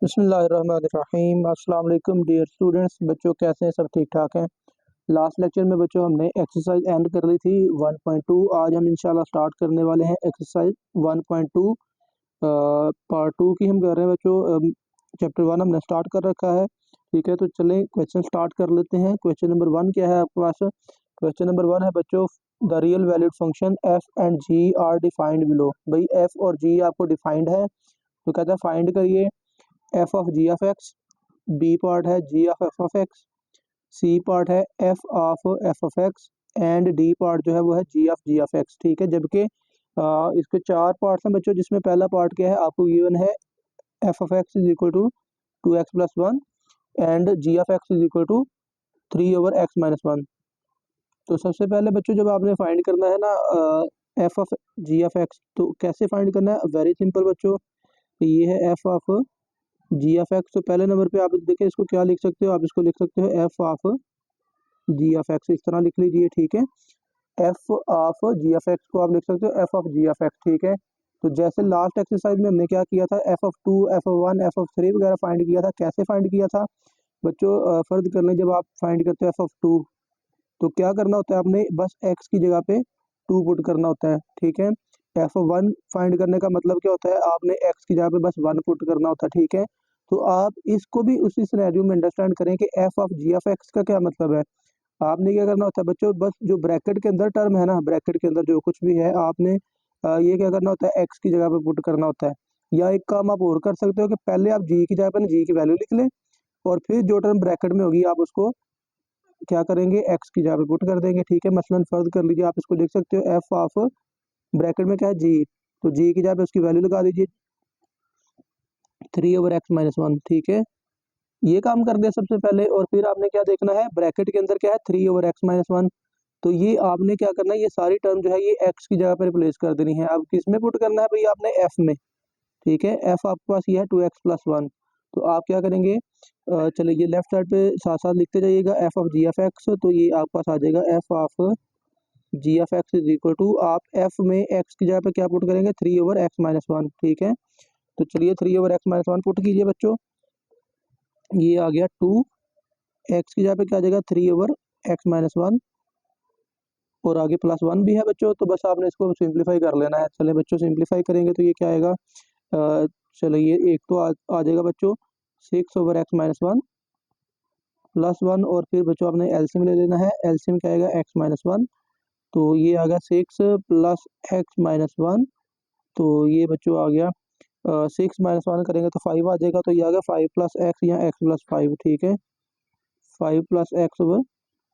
बिस्मिल्लाहिर्रहमानिर्रहीम। अस्सलाम वालेकुम डियर स्टूडेंट्स। बच्चों कैसे हैं? सब ठीक ठाक हैं। लास्ट लेक्चर में बच्चों हमने एक्सरसाइज एंड कर ली थी 1.2। आज हम इंशाल्लाह स्टार्ट करने वाले हैं एक्सरसाइज 1.2। पार्ट 2 की हम कर रहे हैं बच्चों। चैप्टर 1 हमने स्टार्ट कर रखा है। ठीक है, तो चलें क्वेश्चन स्टार्ट कर लेते हैं। क्वेश्चन नंबर 1 क्या है आपके पास? क्वेश्चन नंबर 1 है बच्चों, the real valued function F and G are defined below. भाई एफ और जी आपको डिफाइंड है, तो कहता है फाइंड करिए F of G of X. B part है G of F of X. C part है F of x. And D part जो है वो है जी ऑफ एक्स। ठीक है, जबकि इसके चार पार्ट्स हैं बच्चों, जिसमें पहला पार्ट क्या है आपको गिवन है F of x is equal to 2x+1 and G of x is equal to 3/x-1। तो सबसे पहले बच्चों जब आपने फाइंड करना है ना F of G of X, तो कैसे फाइंड करना है? वेरी सिंपल बच्चों, ये है F of G of X. तो पहले नंबर पे आप देखिए इसको क्या लिख सकते हो, आप इसको लिख सकते हो F of G of X, इस तरह लिख लीजिए। ठीक है, F of G of X को आप लिख सकते हो F of G of x. ठीक है, तो जैसे लास्ट एक्सरसाइज में हमने क्या किया था, F of 2, F of 1, F of 3 वगैरह फाइंड किया था। कैसे फाइंड किया था बच्चों? फर्ज कर लें जब आप फाइंड करते हो एफ ऑफ 2, तो क्या करना होता है आपने? बस एक्स की जगह पे 2 पुट करना होता है। ठीक है, एफ ऑफ 1 फाइंड करने का मतलब क्या होता है? आपने एक्स की जगह पे बस 1 पुट करना होता है। ठीक है, तो आप इसको भी उसी सिनेरियो में अंडरस्टैंड करें कि F of G of X का क्या मतलब है। आपने क्या करना होता है बच्चों, बस जो ब्रैकेट के अंदर टर्म है ना, ब्रैकेट के अंदर जो कुछ भी है आपने ये क्या करना होता है? एक्स की जगह पे पुट करना होता है। या एक काम आप और कर सकते हो कि पहले आप जी की जगह पे जी की वैल्यू लिख लें, और फिर जो टर्म ब्रैकेट में होगी आप उसको क्या करेंगे? एक्स की जगह पे पुट कर देंगे। ठीक है, मसलन फर्ज कर लीजिए आप इसको लिख सकते हो एफ ऑफ ब्रैकेट में क्या है? जी। तो जी की जगह पे उसकी वैल्यू लगा दीजिए 3/x-1। ठीक है, ये काम कर दिया सबसे पहले, और फिर आपने क्या देखना है? ब्रैकेट के अंदर क्या है? 3/x-1। तो ये आपने क्या करना है? ये सारी टर्म जो है ये एक्स की जगह पर रिप्लेस कर देनी है। अब किस में पुट करना है भाई? आपने एफ में। ठीक है, एफ आपके पास ये है 2x+1। तो आप क्या करेंगे? चलिए ये लेफ्ट साइड पे साथ साथ लिखते जाइएगा F of G of X. तो ये आपके पास आ जाएगा F of G of x is equal to, आप एफ में एक्स की जगह पे क्या पुट करेंगे? 3/x-1। ठीक है, तो चलिए 3/x-1 पुट कीजिए बच्चों। ये आ गया 2, एक्स की जगह पे क्या आ जाएगा? 3/x-1, और आगे +1 भी है बच्चों। तो बस आपने इसको सिंप्लीफाई कर लेना है। चले बच्चों सिंप्लीफाई करेंगे तो ये क्या आएगा? चलिए एक तो आ जाएगा बच्चों 6/x-1 +1, और फिर बच्चों आपने एलसीएम ले लेना है। एलसीएम क्या आएगा? x-1। तो ये आ गया 6 + x-1। तो ये बच्चों आ गया 6 - 1 करेंगे तो 5 आ जाएगा। तो ये आ गया 5 + x या x + 5। ठीक है, 5 +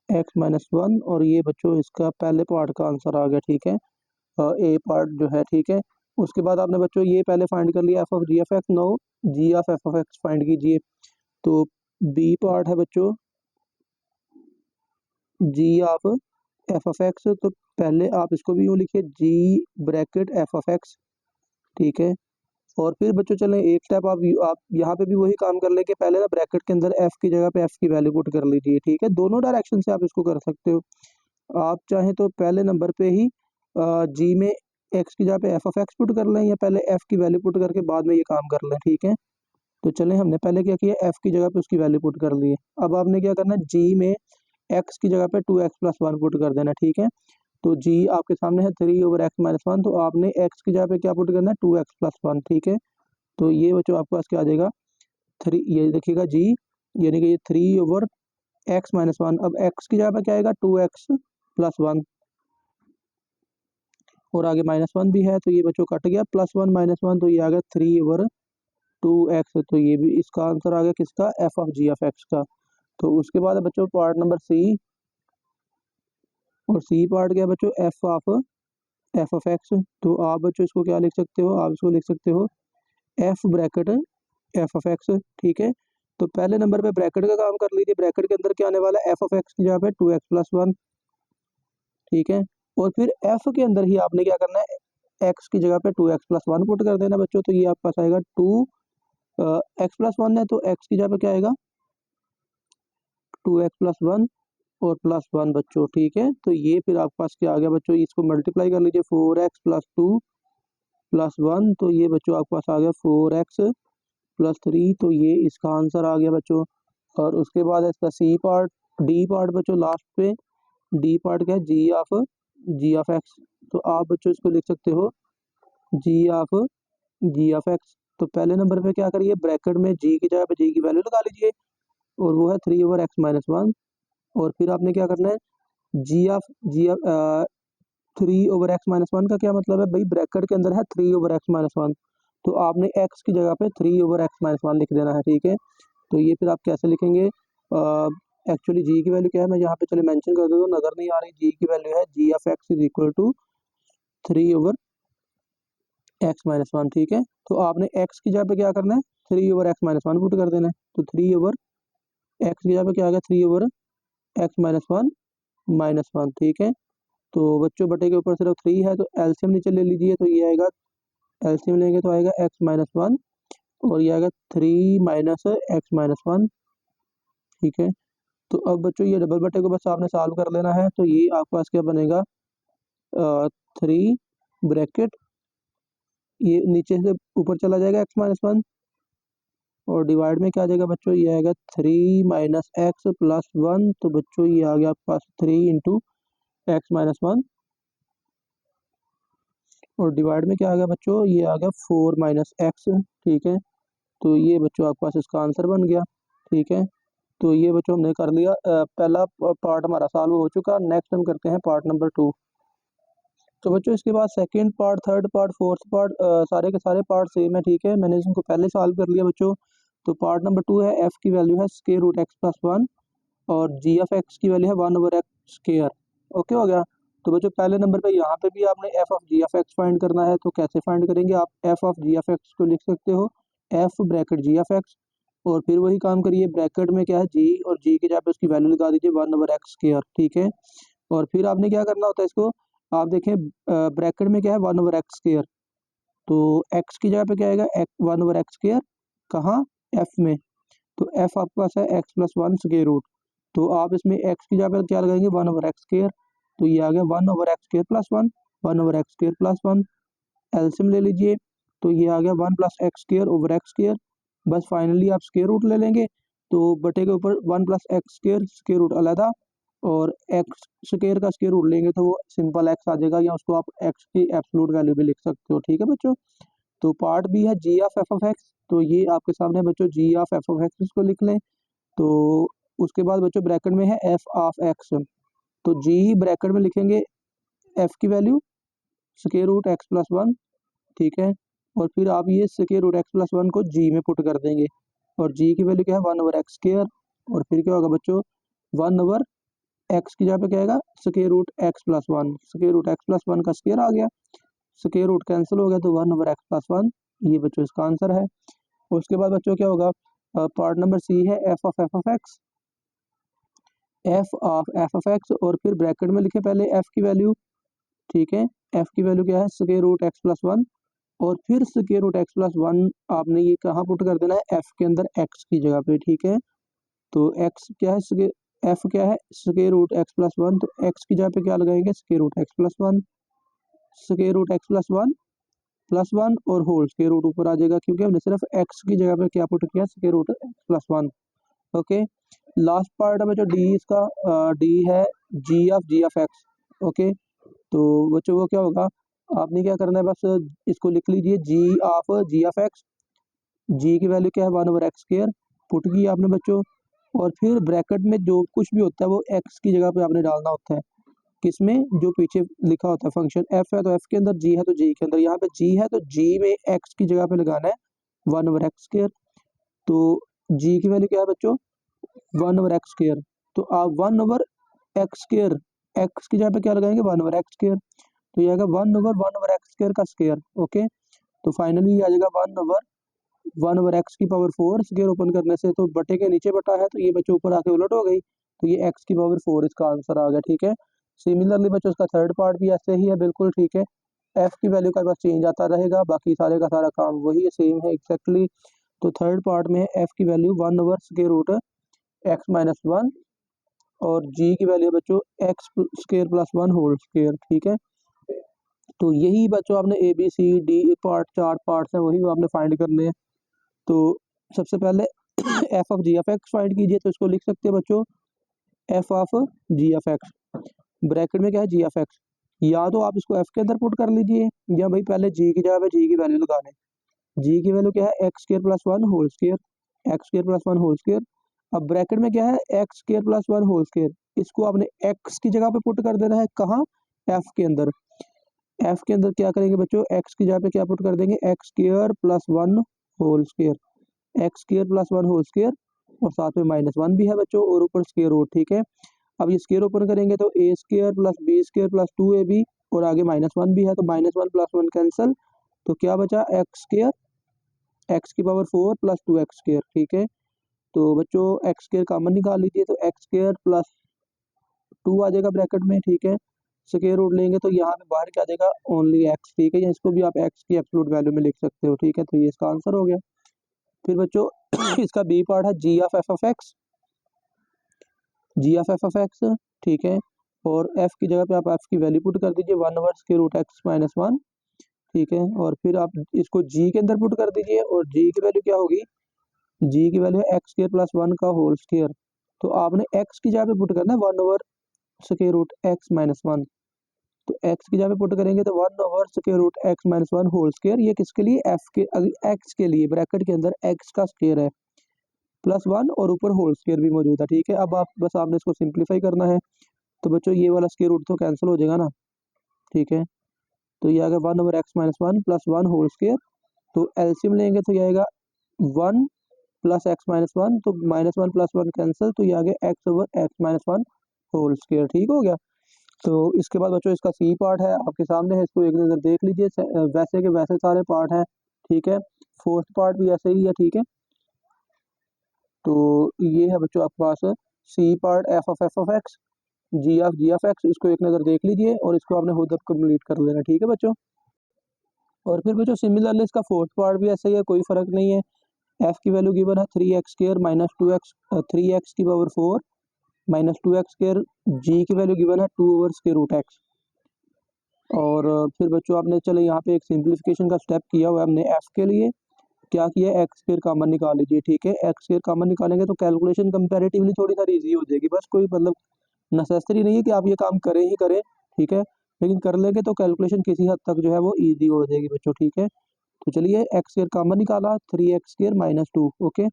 x/x-1, और ये बच्चों इसका पहले पार्ट का आंसर आ गया। ठीक है, ए पार्ट जो है। ठीक है, उसके बाद आपने बच्चों ये पहले फाइंड कर लिया F of G of X. No, G of F of X find कीजिए। तो बी पार्ट है बच्चों G of F of X. तो पहले आप इसको भी यूँ लिखिए G bracket F of x. ठीक है, और फिर बच्चों चलें एक स्टेप आप यहाँ पे भी वही काम कर लें कि पहले ना ब्रैकेट के अंदर एफ की जगह पे एफ की वैल्यू पुट कर लीजिए। ठीक है, दोनों डायरेक्शन से आप इसको कर सकते हो। आप चाहें तो पहले नंबर पे ही जी में एक्स की जगह पे एफ ऑफ एक्स पुट कर लें, या पहले एफ की वैल्यू पुट करके बाद में ये काम कर लें। ठीक है, तो चलें हमने पहले क्या किया? एफ की जगह पे उसकी वैल्यू पुट कर ली है। अब आपने क्या करना है? जी में एक्स की जगह पे 2x+1 पुट कर देना। ठीक है, तो जी आपके सामने है 3/x-1। तो आपने एक्स की जगह पे क्या पुट करना है? 2x+1। ठीक है, तो ये बच्चों आपके पास क्या आ जाएगा? 3, ये देखिएगा जी, यानी कि ये 3/x-1। अब एक्स की जगह पे क्या आएगा? 2x+1, और आगे -1 भी है, तो ये बच्चों कट गया। +1 -1, तो ये आ गया 3/2x। तो ये भी इसका आंसर आ गया किसका? F of G of X का। तो उसके बाद है बच्चों पार्ट नंबर सी, और सी पार्ट क्या है बच्चों? F of X. तो आप बच्चों इसको क्या लिख सकते हो? आप इसको लिख सकते हो F bracket F of x. ठीक है, तो पहले नंबर पे ब्रैकेट का काम कर लीजिए। ब्रैकेट के अंदर क्या आने वाला है? एफ ऑफ एक्स की जगह पे 2x+1। ठीक है, और फिर एफ के अंदर ही आपने क्या करना है? एक्स की जगह पे 2x+1 पुट कर देना बच्चों। तो ये आपके पास आएगा 2x+1 है, तो एक्स की जगह पे क्या आएगा? 2x+1 और +1 बच्चों। ठीक है, तो ये फिर आपके पास क्या आ गया बच्चों? इसको मल्टीप्लाई कर लीजिए 4x + 2 + 1। तो ये बच्चों आपके पास आ गया 4x प्लस 3, तो ये इसका आंसर आ गया बच्चों। और उसके बाद है इसका सी पार्ट, डी पार्ट बच्चों लास्ट पे, डी पार्ट क्या है, जी ऑफ एक्स। तो आप बच्चों इसको लिख सकते हो जी ऑफ एक्स। तो पहले नंबर पे क्या करिए, ब्रैकेट में जी की जगह पे जी की वैल्यू लगा लीजिए, और वो है 3/x-1। और फिर आपने क्या करना है, जी ऑफ 3/x-1 का क्या मतलब है भाई, ब्रैकेट के अंदर है 3/x-1, तो आपने x की जगह पे 3/x-1 लिख देना है, ठीक है। तो ये फिर आप कैसे लिखेंगे, एक्चुअली जी की वैल्यू क्या है, मैं यहाँ पे चले मेंशन कर दूँ, नज़र नहीं आ रही, जी की वैल्यू है G of x is equal to 3/x-1, ठीक है। तो आपने x की जगह पे क्या करना है, 3/x-1 पुट कर देना है। तो 3/x की जगह पे क्या आ गया, 3/x-1 -1, ठीक है। तो बच्चों बटे के ऊपर सिर्फ 3 है, तो एलसीएम नीचे ले लीजिए, तो ये आएगा, एलसीएम लेंगे तो आएगा x-1, और ये आएगा 3 - x-1, ठीक है। तो अब बच्चों ये डबल बटे को बस आपने सॉल्व कर लेना है, तो ये आपके पास क्या बनेगा, 3 ब्रैकेट, ये नीचे से ऊपर चला जाएगा x-1, और डिवाइड में क्या आ जाएगा बच्चों, ये आएगा 3 - x+1, तो बच्चों ये आ गया आपके पास 3 × x-1, और डिवाइड में क्या आ गया बच्चों, ये आ गया 4 - x, ठीक है। तो ये बच्चों आपके पास इसका आंसर बन गया, ठीक है। तो ये बच्चों हमने कर लिया, पहला पार्ट हमारा सॉल्व हो चुका। नेक्स्ट हम करते हैं पार्ट नंबर 2। तो बच्चों इसके बाद second part, third part, fourth part, सारे के सारे पार्ट सेम है, ठीक है। मैंने इनको पहले सॉल्व कर लिया बच्चों। तो पार्ट नंबर 2 है, एफ की वैल्यू है √x+1, और जी ऑफ एक्स की वैल्यू है 1/x²। ओके हो गया। तो बच्चों पहले नंबर पे यहाँ पे भी आपने F of G of X find करना है, तो कैसे फाइंड करेंगे, आप F of G of X को लिख सकते हो F bracket G of x, और फिर वही काम करिए, ब्रैकेट में क्या है जी, और जी की जगह पे उसकी वैल्यू लगा दीजिए 1/x², ठीक है। और फिर आपने क्या करना होता है इसको, आप देखें ब्रैकेट में क्या है 1/x², तो x की जगह पे क्या आएगा 1/x², कहाँ, f में। तो f आपके पास है x+1 स्क्वायर रूट, तो आप इसमें x की जगह पे क्या लगाएंगे 1/x², तो ये आ गया 1/x²+1, 1/x²+1, एलसीएम ले लीजिए, तो ये आ गया 1 + x²/x²। बस फाइनली आप स्क्वायर रूट ले लेंगे, तो बटे के ऊपर 1 + x² स्क्वायर रूट अलहदा, और एक्स स्क्वायर का स्क्वायर रूट लेंगे तो वो सिंपल एक्स आ जाएगा, या उसको आप एक्स की एब्सोल्यूट वैल्यू भी लिख सकते हो, ठीक है बच्चों। तो पार्ट बी है G of F of X, तो ये आपके सामने बच्चों G of F of X, इसको लिख लें। तो उसके बाद बच्चों ब्रैकेट में है एफ ऑफ एक्स, तो जी ब्रैकेट में लिखेंगे एफ की वैल्यू √x+1, ठीक है। और फिर आप ये √x+1 को जी में पुट कर देंगे, और जी की वैल्यू क्या है 1/x², और फिर क्या होगा बच्चों 1/x की जगह पे क्या आएगा √x+1, √x+1 का स्क्वायर आ गया, स्क्वायर रूट कैंसिल हो गया, तो 1/x+1, ये बच्चों इसका आंसर है। उसके बाद बच्चों क्या होगा, पार्ट नंबर सी है F of x, F of x, और फिर ब्रैकेट में लिखे पहले एफ की वैल्यू, ठीक है। एफ की वैल्यू क्या है √x+1, और फिर √x+1 आपने ये कहाँ पुट कर देना है, एफ के अंदर एक्स की जगह पे, ठीक है। तो एक्स क्या है, एफ क्या है √x+1, तो एक्स की जगह पे क्या लगाएंगे √x+1, √x+1+1, और होल स्क्वायर रूट ऊपर आ जाएगा, क्योंकि हमने सिर्फ एक्स की जगह पे क्या पुट किया √x+1। ओके, लास्ट पार्ट है जो डी, इसका डी है जी ऑफ एक्स। ओके, तो बच्चों वो क्या होगा, आपने क्या करना है, बस इसको लिख लीजिए जी ऑफ एक्स, जी की वैल्यू क्या है 1/x² पुट की आपने बच्चों, और फिर ब्रैकेट में जो कुछ भी होता है वो एक्स की जगह पे आपने डालना होता है, किसमें, जो पीछे लिखा होता है फंक्शन एफ है तो एफ के अंदर, जी है तो जी के अंदर, यहाँ पे जी है तो जी में एक्स की जगह पे लगाना है 1/x²। तो जी की वैल्यू क्या है बच्चों 1/x², तो आप 1/x², एक्स की जगह पे क्या लगाएंगे 1/x², तो ये आएगा 1/1/x² का स्क्वायर। ओके, तो फाइनली ये आ जाएगा 1/1/x की पावर 4, स्क्वायर ओपन करने से तो बटे के नीचे बटा है, तो ये बच्चों ऊपर आके उलट हो गई, तो ये x की पावर 4 इसका आंसर आ गया, ठीक है। सिमिलरली बच्चों इसका थर्ड पार्ट भी ऐसे ही है, बिल्कुल ठीक है। f की वैल्यू का बस चेंज आता रहेगा, बाकी सारे का सारा काम वही है, सेम है एक्जैक्टली। तो थर्ड पार्ट में f की वैल्यू 1/√x-1, और g की वैल्यू बच्चों x² + 1 होल स्क्वायर, ठीक है। तो यही बच्चों आपने A B C D part, 4 parts हैं वही आपने फाइंड करने हैं। तो सबसे पहले F of G F X find कीजिए, तो इसको लिख सकते हैं बच्चों F of G F X, bracket में क्या है जी एफ एक्स, या तो आप इसको एफ के अंदर पुट कर लीजिए, या भाई पहले जी की जगह पे जी की वैल्यू लगा लें। जी की वैल्यू क्या है X square plus one whole square, X square plus one whole square. अब ब्रैकेट में क्या है X square plus one whole square, इसको आपने एक्स की जगह पे पुट कर देना है, कहाँ एफ के अंदर। एफ के अंदर क्या करेंगे बच्चों, एक्स की जगह पे क्या पुट कर देंगे X square plus one whole square, X square plus one whole square, और साथ में माइनस वन भी है बच्चों, और ऊपर स्क्र रूट, ठीक है। अब ये स्क्र ओपन करेंगे तो A square plus B square plus two A B, और आगे माइनस वन भी है, तो minus one plus one cancel, तो क्या बचा एक्स स्क्र, एक्स की power four plus two X square, ठीक है। तो बच्चों एक्स स्क्र कॉमन निकाल लीजिए, तो एक्स स्क्र प्लस टू आ जाएगा ब्रैकेट में, ठीक है। स्क्वायर रूट लेंगे तो यहाँ पे बाहर क्या आ जाएगा ओनली एक्स, ठीक है, या इसको भी आप एक्स की एब्सोल्यूट वैल्यू में लिख सकते हो, ठीक है। तो ये इसका आंसर हो गया। फिर बच्चों इसका बी पार्ट है G of F of X, G of F of x, ठीक है, और एफ की जगह पे आप एफ की वैल्यू पुट कर दीजिए one over square root X minus one, ठीक है, और फिर आप इसको जी के अंदर पुट कर दीजिए, और जी की वैल्यू क्या होगी, जी की वैल्यू है एक्स स्क्वायर प्लस वन का होल स्क्वायर, तो आपने एक्स की जगह पे पुट करना है one over square root X minus one, तो एक्स की जगह पे पुट करेंगे तो one over square root X minus one whole square, ये किसके लिए एफ के, एक्स के लिए ब्रैकेट के अंदर एक्स का स्क्वायर है प्लस वन, और ऊपर होल स्क्वायर भी मौजूद है, ठीक है। अब आप बस आपने इसको सिंप्लीफाई करना है, तो बच्चों ये वाला स्क्वायर रूट तो कैंसिल हो जाएगा ना, ठीक है। तो ये आ गया one over x minus one plus one whole square, तो एलसीएम लेंगे तो ये आएगा one plus X minus one, तो minus one plus one cancel, तो ये आ गया X over x minus one whole square, ठीक हो गया। तो इसके बाद बच्चों इसका सी पार्ट है आपके सामने है, इसको एक नज़र देख लीजिए, वैसे के वैसे सारे पार्ट हैं, ठीक है। फोर्थ पार्ट भी ऐसे ही है, ठीक है। तो ये है बच्चों आपके पास C part F of X, G of X, इसको एक नज़र देख लीजिए और इसको आपने खुद कंप्लीट कर लेना, ठीक है बच्चों। और फिर बच्चों सिमिलरली इसका फोर्थ पार्ट भी ऐसा ही है, कोई फर्क नहीं है। एफ की वैल्यू गिवन है three X square minus two X, three X की power four minus two X square, G की वैल्यू गिवन है two over square root X. और फिर बच्चों आपने चलो यहाँ पे एक सिंप्लीफिकेशन का स्टेप किया हुआ है हमने एफ के लिए, क्या किया एक्स स्क्र कॉमन निकाल लीजिए, ठीक है। एक्स स्क्र कॉमन निकालेंगे तो कैलकुलेशन कंपैरेटिवली थोड़ी सारी इजी हो जाएगी, बस कोई मतलब नेसेसरी नहीं है कि आप ये काम करें ही करें, ठीक है, लेकिन कर लेंगे तो कैलकुलेशन किसी हद तक जो है वो ईजी हो जाएगी बच्चों, ठीक है। तो चलिए एक्स स्क्र कॉमन निकाला three X square minus two, okay.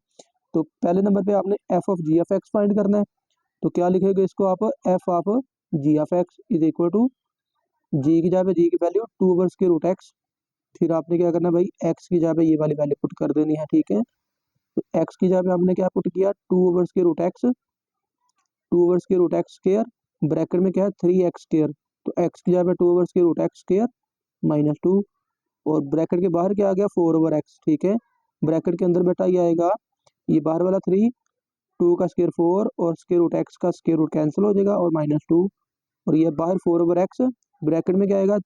तो पहले नंबर पे आपने F of G F X find करना है, तो क्या लिखेगा इसको आप F of G F X is equal to G की जगह पे जी की value two over square root X, फिर आपने क्या करना है भाई एक्स की जगह पे ये वाली वैल्यू पुट कर देनी है, ठीक है। तो एक्स की जगह पे आपने क्या पुट किया two over square root X, two over square root X square, bracket में क्या है थ्री एक्स स्क्वायर, तो एक्स की जगह पे two over square root X square minus two, और ब्रैकेट के बाहर क्या आ गया फोर ओवर एक्स, ठीक है। ब्रैकेट के अंदर बेटा ये आएगा ये बाहर वाला थ्री, टू का स्क्वायर फोर, और स्क्वायर रूट एक्स का स्क्वायर रूट कैंसिल हो जाएगा, और माइनस टू, और ये बाहर फोर ओवर एक्स, ब्रैकेट में क्या आएगा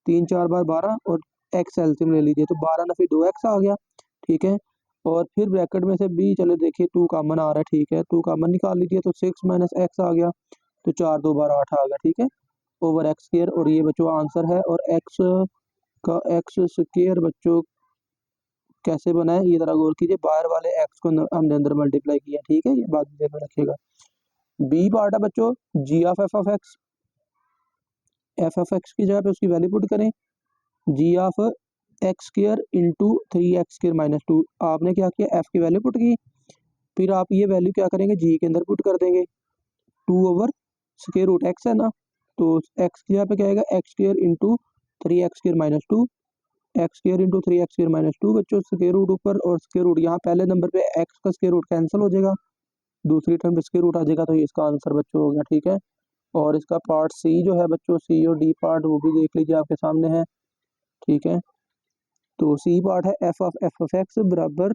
तीन चार बार बारह, और एक्स एलसीएम ले लीजिए, तो बारह ना फिर दो एक्स आ गया, ठीक है। और फिर ब्रैकेट में से बी चलो देखिए टू कॉमन आ रहा है, ठीक है, टू कॉमन निकाल लीजिए, तो सिक्स माइनस एक्स आ गया, तो चार दो बार आठ आ गया, ठीक है, ओवर एक्स स्क्वायर, और ये बच्चों आंसर है। और एक्स का एक्स स्क्वायर बच्चों कैसे बना है ये जरा गौर कीजिए, बाहर वाले एक्स को हमने अंदर मल्टीप्लाई किया, ठीक है, ये बात ध्यान में रखिएगा। बी पार्ट है बच्चों G of F of X की जगह पे उसकी वैल्यू पुट करें G of X square into three X square minus two, आपने क्या किया एफ की वैल्यू पुट की, फिर आप ये वैल्यू क्या करेंगे जी के अंदर पुट कर देंगे, two over square root X है ना, तो एक्स की जगह पे क्या आएगा X square into three X square minus two, X square into three X square minus two, बच्चों स्क्र रूट ऊपर और स्क्र रूट यहाँ पहले नंबर पे एक्स का स्क्र रूट कैंसिल हो जाएगा, दूसरी टर्म पे स्क्र रूट आ जाएगा, तो ये इसका आंसर बच्चों हो गया, ठीक है। और इसका पार्ट सी जो है बच्चों सी और डी पार्ट वो भी देख लीजिए आपके सामने है, ठीक है। तो सी पार्ट है एफ ऑफ एक्स बराबर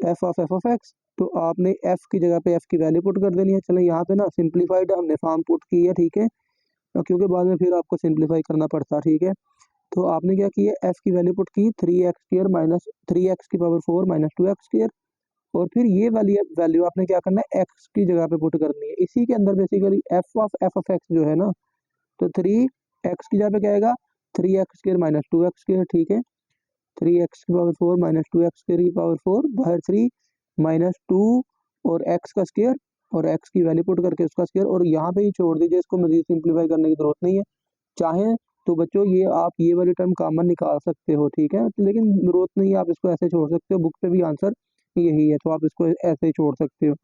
एफ ऑफ एक्स, तो आपने एफ की जगह पे एफ की वैल्यू पुट कर देनी है। चलो यहाँ पे ना सिंप्लीफाइड हमने फॉर्म पुट की है, ठीक है, क्योंकि बाद में फिर आपको सिंप्लीफाई करना पड़ता है, ठीक है। तो आपने क्या किया एफ की वैल्यू पुट की three X square minus three X की power four minus two X square, और फिर ये वाली वैल्यू आपने क्या करना है एक्स की जगह पे पुट करनी है, इसी के अंदर बेसिकली एफ ऑफ एक्स जो है ना, तो थ्री एक्स की जगह पे क्या आएगा three X square minus two X square, ठीक है, थ्री एक्स की power four minus two X square की पावर फोर बाहर थ्री, -2 और एक्स का स्क्वायर और एक्स की वैल्यू पुट करके उसका स्क्वायर, और यहाँ पे ही छोड़ दीजिए, इसको मजीद सिंप्लीफाई करने की जरूरत नहीं है। चाहें तो बच्चों ये आप ये वाली टर्म कॉमन निकाल सकते हो, ठीक है, लेकिन जरूरत नहीं है, आप इसको ऐसे छोड़ सकते हो, बुक पे भी आंसर यही है, तो आप इसको ऐसे ही छोड़ सकते हो।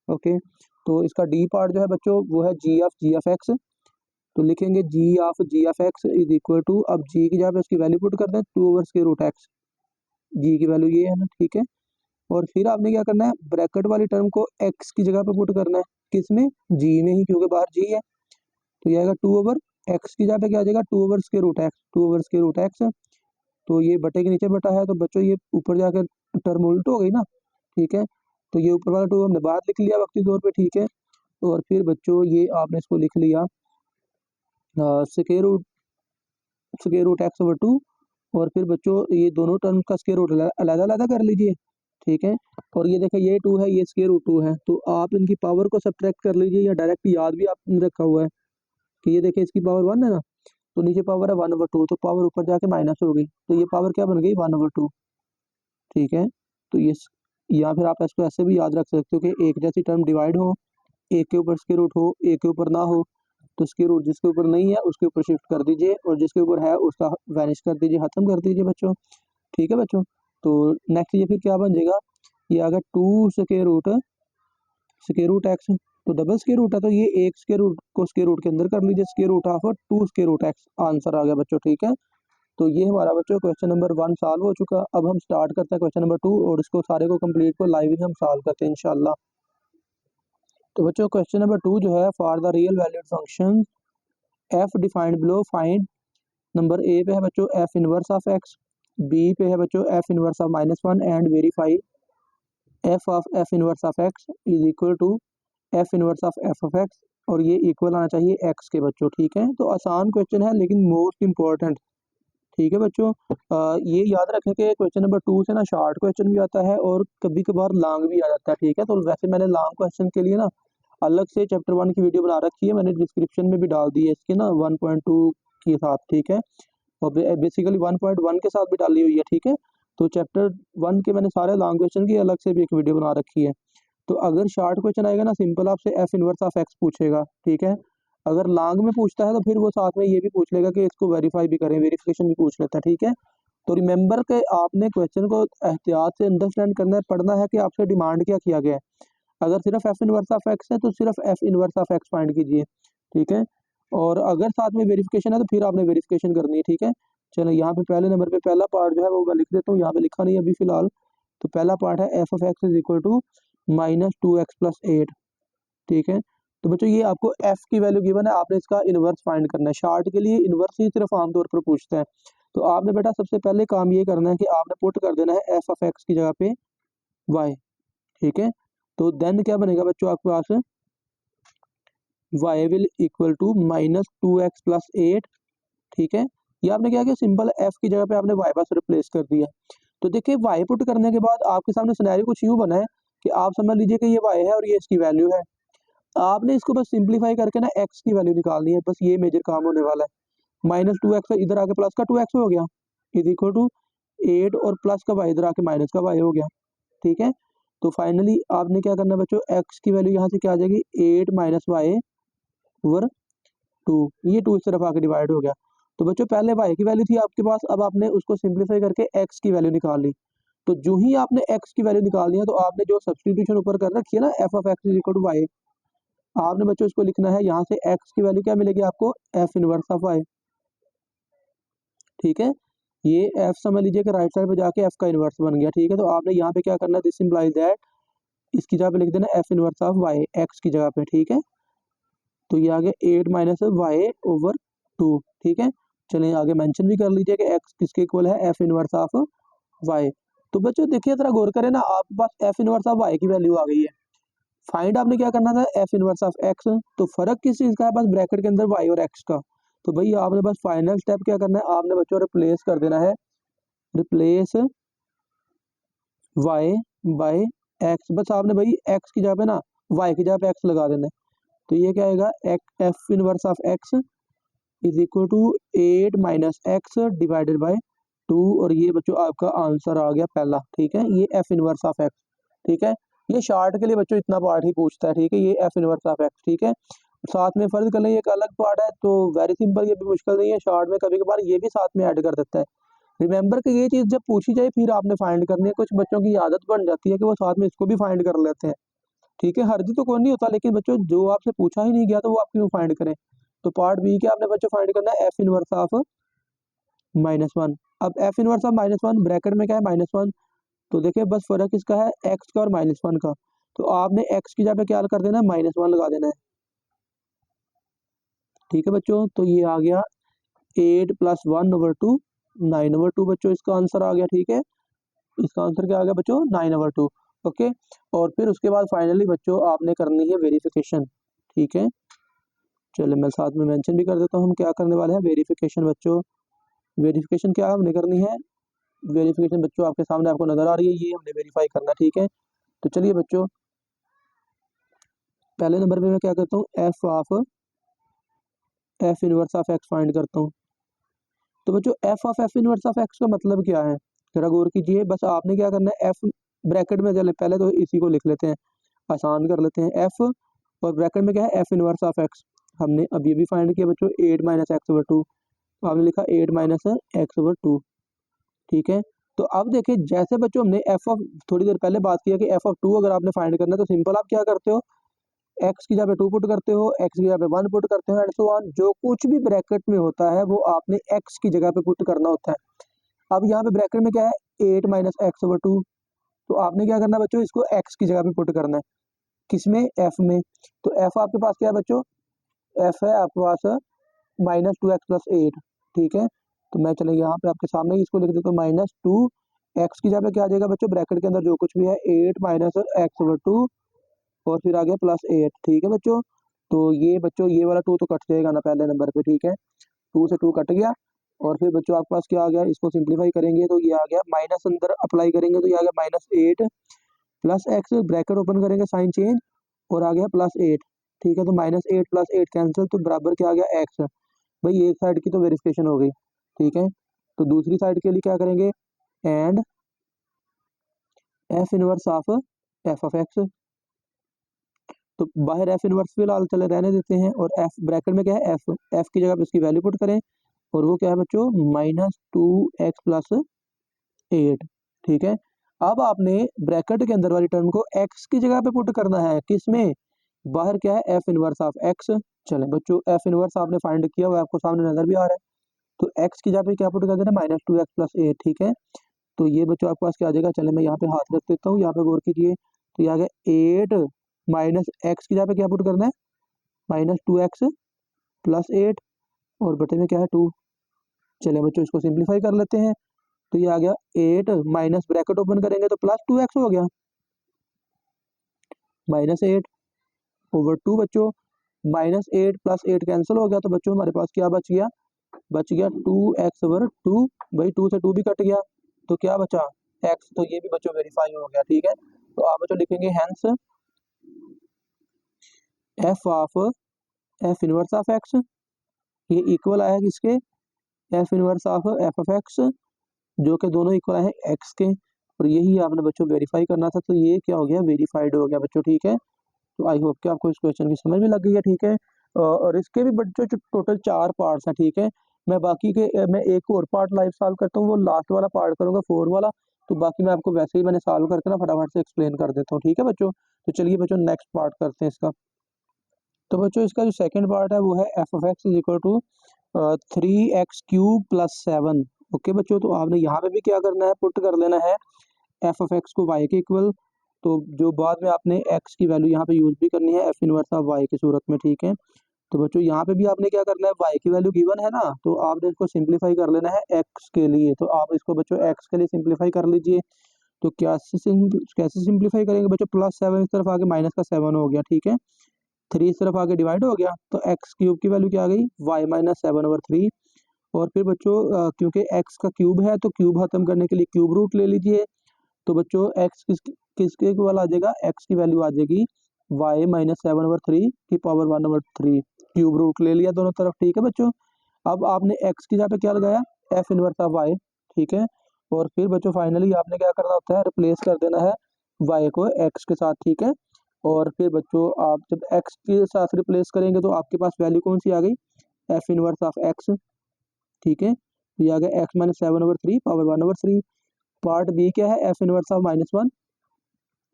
ओके, तो इसका डी पार्ट जो है बच्चों वो है जी ऑफ एक्स, तो लिखेंगे G of x is equal to, अब जी की जगह पे उसकी वैल्यू पुट करते हैं 2/√x, जी की वैल्यू ये है ना, ठीक है। और फिर आपने क्या करना है, ब्रैकेट वाली टर्म को एक्स की जगह पे पुट करना है, किसमें, जी में ही, क्योंकि बाहर जी है, तो ये आएगा 2/x की जगह पे क्या आ जाएगा 2/√x, 2/√x, तो ये बटे के नीचे बटा है, तो बच्चों ये ऊपर जाकर टर्म उल्ट हो गई ना, ठीक है। तो ये ऊपर वाला 2 हमने बाहर लिख लिया वक्ती तौर पे, ठीक है। और फिर बच्चों ये आपने इसको लिख लिया स्क्वायर रूट x/2, और फिर बच्चों ये दोनों टर्म का स्क्वायर रूट अलग अलग कर लीजिए, ठीक है। और ये देखिए ये 2 है, ये स्क्वायर रूट 2 है, तो आप इनकी पावर को सब्ट्रैक्ट कर लीजिए, या डायरेक्ट याद भी आपने रखा हुआ है कि ये देखिए इसकी पावर 1 है ना, तो नीचे पावर है 1/2, तो पावर ऊपर जाके माइनस हो गई, तो ये पावर क्या बन गई 1/2, ठीक है। तो ये या फिर आप इसको ऐसे भी याद रख सकते हो कि एक जैसी टर्म डिवाइड हो, एक के ऊपर स्क्वायर रूट हो, एक के ऊपर ना हो, तो स्क्वायर रूट जिसके ऊपर नहीं है उसके ऊपर शिफ्ट कर दीजिए, और जिसके ऊपर है उसका वैनिश कर दीजिए, खत्म कर दीजिए बच्चों, ठीक है बच्चों। तो नेक्स्ट ये फिर क्या बन जाएगा, ये अगर 2 स्क्वायर रूट एक्स, तो डबल स्क्वायर रूट है, तो ये एक स्क्वायर रूट को स्क्वायर रूट के अंदर कर लीजिए, square root of 2 square root x, answer आ गया बच्चों, ठीक है। तो ये हमारा बच्चों क्वेश्चन नंबर 1 सॉल्व हो चुका। अब हम स्टार्ट करते हैं क्वेश्चन नंबर 2, और इसको सारे को कंप्लीट को लाइव ही हम सॉल्व करते हैं इंशाल्लाह। तो बच्चों क्वेश्चन नंबर 2 जो है, for the real valued function F defined below find, number A पे है बच्चों F inverse of X, B पे है बच्चों F inverse of -1, and verify F of F inverse of x is equal to F inverse of x, और ये equal आना चाहिए एक्स के बच्चों, ठीक है। तो आसान क्वेश्चन है लेकिन मोस्ट इंपॉर्टेंट, ठीक है बच्चों। ये याद रखें कि क्वेश्चन नंबर 2 से ना शॉर्ट क्वेश्चन भी आता है और कभी कभार लॉन्ग भी आ जाता है, ठीक है। तो वैसे मैंने लॉन्ग क्वेश्चन के लिए ना अलग से चैप्टर 1 की वीडियो बना रखी है, मैंने डिस्क्रिप्शन में भी डाल दी है इसके ना 1.2 के साथ, ठीक है, और बेसिकली 1.1 के साथ भी डाली हुई है, ठीक है। तो चैप्टर 1 के मैंने सारे लॉन्ग क्वेश्चन की अलग से भी एक वीडियो बना रखी है। तो अगर शॉर्ट क्वेश्चन आएगा ना, सिंपल आपसे एफ इनवर्स ऑफ एक्स पूछेगा, ठीक है। अगर लॉन्ग में पूछता है तो फिर वो साथ में ये भी पूछ लेगा कि इसको वेरीफाई भी करें, वेरिफिकेशन भी पूछ लेता है, ठीक है। तो रिमेंबर के आपने क्वेश्चन को एहतियात से अंडरस्टैंड करना है, पढ़ना है कि आपसे डिमांड क्या किया गया है। अगर सिर्फ एफ इनवर्स ऑफ एक्स है तो सिर्फ F inverse of X find कीजिए, ठीक है। और अगर साथ में वेरिफिकेशन है तो फिर आपने वेरिफिकेशन करनी है, ठीक है। चलो यहाँ पे पहले नंबर पे पहला पार्ट जो है वो मैं लिख देता हूँ, यहाँ पे लिखा नहीं है अभी फिलहाल। तो पहला पार्ट है F of x is equal to -2x+8, ठीक है। तो बच्चों ये आपको एफ की वैल्यू गिवन है, आपने इसका इनवर्स फाइंड करना है। शार्ट के लिए इनवर्स ही सिर्फ आमतौर पर पूछता है। तो आपने बेटा सबसे पहले काम ये करना है कि आपने पुट कर देना है एफ ऑफ एक्स की जगह पे वाई, ठीक है। तो देन क्या बनेगा बच्चों आपके पास, Y will equal to -2x+8, ठीक है। ये आपने क्या किया, सिंपल एफ की जगह पे आपने वाई पास रिप्लेस कर दिया। तो देखिए वाई पुट करने के बाद आपके सामने सिनेरियो कुछ यूँ बना है कि आप समझ लीजिए कि ये वाई है और ये इसकी वैल्यू है। आपने इसको बस सिंप्लीफाई करके ना एक्स की वैल्यू निकालनी है, बस ये मेजर काम होने वाला है। -2x इधर आके प्लस का 2x हो गया, इज इक्वल टू 8, और प्लस का वाई इधर आके माइनस का वाई हो गया, ठीक है। तो फाइनली आपने क्या करना है बच्चों, एक्स की वैल्यू यहाँ से क्या आ जाएगी 8 - y/2, ये 2 इस तरफ आके डिवाइड हो गया। तो बच्चों पहले वाई की वैल्यू थी आपके पास, अब आपने उसको सिंप्लीफाई करके एक्स की वैल्यू निकाल ली। तो जो ही आपने एक्स की वैल्यू निकाल ली है, तो आपने जो सब्सटीट्यूशन ऊपर कर रखी है ना F of x is equal to Y, आपने बच्चों इसको लिखना है, यहाँ से एक्स की वैल्यू क्या मिलेगी आपको, एफ इनवर्स ऑफ वाई, ठीक है। ये एफ समझ लीजिए कि राइट साइड पे जाके एफ का इनवर्स बन गया, ठीक है। तो आपने यहाँ पे क्या करना है, दिस इंप्लाइज दैट, इसकी जगह पे लिख देना F inverse of Y X की जगह पे, ठीक है। तो ये आ गया 8 - y/2, ठीक है। चलिए आगे मेंशन भी कर लीजिए कि एक्स किसके इक्वल है, एफ इनवर्स ऑफ वाई। तो बच्चों देखिए जरा गौर करें ना, आपके पास एफ इनवर्स ऑफ वाई की वैल्यू आ गई है। फाइंड आपने क्या करना था, एफ इनवर्स ऑफ एक्स, तो फर्क किस चीज़ का है, बस ब्रैकेट के अंदर वाई और एक्स का। तो भाई आपने बस फाइनल स्टेप क्या करना है, आपने बच्चों रिप्लेस कर देना है, रिप्लेस वाई बाय एक्स, बस आपने भाई एक्स की जगह पे ना वाई की जगह पे एक्स लगा देना है। तो ये क्या आएगा, F inverse of x is equal to 8 - x divided by 2, और ये बच्चों आपका आंसर आ गया पहला, ठीक है। ये एफ इनवर्स ऑफ एक्स, ठीक है। ये शार्ट के लिए बच्चों इतना पार्ट ही पूछता है, ठीक है, ये एफ इनवर्स ऑफ एक्स, ठीक है। साथ में फर्ज कर लें ये एक अलग पार्ट है, तो वेरी सिंपल, ये भी मुश्किल नहीं है, शॉर्ट में कभी कभार ये भी साथ में ऐड कर देता है। रिमेंबर कि ये चीज़ जब पूछी जाए फिर आपने फाइंड करनी है। कुछ बच्चों की आदत बन जाती है कि वो साथ में इसको भी फाइंड कर लेते हैं, ठीक है, हर्ज तो कोई नहीं होता, लेकिन बच्चों जो आपसे पूछा ही नहीं गया तो वो आप क्यों फाइंड करें। तो पार्ट बी के आपने बच्चों फाइंड करना है एफ इनवर्स ऑफ -1। अब एफ इनवर्स ऑफ -1 ब्रैकेट में क्या है -1, तो देखिए बस फर्क इसका है एक्स का और -1 का। तो आपने एक्स की जगह पे क्या कर देना है, -1 लगा देना है, ठीक है बच्चों। तो ये आ गया 8 + 1/2 9/2 बच्चों, इसका आंसर आ गया, ठीक है। इसका आंसर क्या आ गया बच्चों, 9/2। ओके। और फिर उसके बाद फाइनली बच्चों आपने करनी है वेरिफिकेशन, ठीक है। चलिए मैं साथ में मेंशन भी कर देता हूँ हम क्या करने वाले हैं, वेरिफिकेशन बच्चों। वेरिफिकेशन क्या हमने करनी है, वेरिफिकेशन बच्चों आपके सामने आपको नजर आ रही है, ये हमने वेरीफाई करना, ठीक है। तो चलिए बच्चों पहले नंबर पे मैं क्या करता हूँ, F inverse of X find करता हूँ। तो बच्चों एफ इनवर्स ऑफ एक्स का मतलब क्या है, जरा गौर कीजिए। बस आपने क्या करना है, एफ ब्रैकेट में चले पहले तो इसी को लिख लेते हैं, आसान कर लेते हैं, एफ और ब्रैकेट में क्या है एफ इनवर्स ऑफ एक्स। हमने अब ये भी फाइंड किया बच्चों 8 - x/2, तो आपने लिखा 8 - x/2, ठीक है। तो अब देखिए जैसे बच्चों हमने एफ ऑफ थोड़ी देर पहले बात किया कि एफ ऑफ 2 अगर आपने फाइंड करना है तो सिंपल आप क्या करते हो, एक्स की जगह पे 2 पुट करते हो, एक्स की जगह पे 1 पुट करते हो एंड सो ऑन। जो कुछ भी ब्रैकेट में होता है वो आपने एक्स की जगह पे पुट करना होता है। अब यहाँ पे ब्रैकेट में क्या है 8 - x/2, तो आपने क्या करना है बच्चों, इसको एक्स की जगह पे पुट करना है, किसमें, एफ में। तो एफ आपके पास क्या है बच्चों, एफ है आपके पास -2x + 8, ठीक है। तो मैं चले यहाँ पे आपके सामने ही इसको लिख देता हूँ -2x की जगह पे क्या आ जाएगा बच्चों, ब्रैकेट के अंदर जो कुछ भी है 8 - x/2 और फिर आ गया +8, ठीक है बच्चों। तो ये बच्चों ये वाला 2 तो कट जाएगा ना पहले नंबर पे, ठीक है, 2 से 2 कट गया। और फिर बच्चों आपके पास क्या आ गया, इसको सिंप्लीफाई करेंगे तो ये आ गया, माइनस अंदर अप्लाई करेंगे तो ये आ गया -8 + x, ब्रैकेट ओपन करेंगे साइन चेंज और आ गया +8, ठीक है। तो -8 + 8 कैंसिल, तो बराबर क्या आ गया एक्स। भाई एक साइड की तो वेरिफिकेशन हो गई, ठीक है। तो दूसरी साइड के लिए क्या करेंगे, and F inverse of F of X. तो बाहर एफ इनवर्स फिलहाल चले रहने देते हैं और एफ ब्रैकेट में क्या है एफ, एफ की जगह पे इसकी वैल्यू पुट करें और वो क्या है बच्चों -2x + 8, ठीक है। अब आपने ब्रैकेट के अंदर वाली टर्म को एक्स की जगह पे पुट करना है, किसमें, बाहर क्या है एफ इनवर्स ऑफ एक्स। चले बच्चों एफ इनवर्स आपने फाइंड किया हुआ आपको सामने नजर भी आ रहा है, तो एक्स की जगह पे क्या पुट कर देना, -2x + 8, ठीक है। तो ये बच्चों आपके पास क्या आ जाएगा, चले मैं यहाँ पे हाथ रख देता हूँ, यहाँ पे गौर कीजिए। तो ये आ गया 8 -x की जगह पे क्या पुट करना है, -2x + 8 और बटे में क्या है 2। चलिए बच्चों इसको सिंप्लीफाई कर लेते हैं। तो ये आ गया 8 माइनस ब्रैकेट ओपन करेंगे तो +2x हो गया, -8/2 बच्चों, -8 + 8 कैंसिल हो गया, तो बच्चों हमारे पास क्या बच गया, बच गया 2x/2। भाई 2 से 2 भी कट गया तो क्या बचा x, तो ये भी बच्चों वेरीफाई हो गया, ठीक है। तो आप बच्चों लिखेंगे hence F inverse of x, ये इक्वल आया किसके, F inverse of F of x, जो कि दोनों इक्वल आए हैं एक्स के। और यही आपने बच्चों वेरीफाई करना था, तो ये क्या हो गया, वेरीफाइड हो गया बच्चों, ठीक है। तो आई होप कि आपको इस क्वेश्चन की समझ भी लग गई है, ठीक है। और इसके भी बच्चों टोटल 4 पार्ट्स हैं, ठीक है। मैं बाकी के मैं एक और पार्ट लाइव सॉल्व करता हूँ, वो लास्ट वाला पार्ट करूँगा 4 वाला। तो बाकी मैं आपको वैसे ही मैंने सॉल्व करके ना फटाफट से एक्सप्लेन कर देता हूँ, ठीक है बच्चों। तो चलिए बच्चों नेक्स्ट पार्ट करते हैं इसका। तो बच्चों इसका जो सेकंड पार्ट है वो है F of x is equal to 3x³ + 7। Okay बच्चों, तो आपने यहाँ पे भी क्या करना है, पुट कर लेना है एफ ऑफ एक्स को y के इक्वल। तो जो बाद में आपने x की वैल्यू यहाँ पे यूज भी करनी है एफ इनवर्स ऑफ y की सूरत में, ठीक है। तो बच्चों यहाँ पे भी आपने क्या करना है, y की वैल्यू गिवन है ना, तो आपने इसको सिंप्लीफाई कर लेना है x के लिए। तो आप इसको बच्चों x के लिए सिंप्लीफाई कर लीजिए। तो कैसे सिंप्लीफाई करेंगे बच्चों, +7 इस तरफ आगे -7 हो गया, ठीक है। 3 इस तरफ आगे डिवाइड हो गया, तो x³ की वैल्यू क्या आ गई, y - 7/3। और फिर बच्चों क्योंकि x का क्यूब है तो क्यूब खत्म करने के लिए क्यूब रूट ले लीजिए। तो बच्चों x किसके इक्वल आ जाएगा, x की वैल्यू आ जाएगी y - 7/3 की पावर 1/3, क्यूब रूट ले लिया दोनों तरफ, ठीक है बच्चों। अब आपने x की जगह पे क्या लगाया, एफ इनवर्स ऑफ y, ठीक है। और फिर बच्चों फाइनली आपने क्या करना होता है, रिप्लेस कर देना है वाई को एक्स के साथ, ठीक है। और फिर बच्चों आप जब एक्स के साथ रिप्लेस करेंगे तो आपके पास वैल्यू कौन सी आ गई, एफ इनवर्स ऑफ एक्स, ठीक है। तो ये आ गया X minus 7/3 power 1/3। Part B क्या है, एफ इनवर्स ऑफ -1,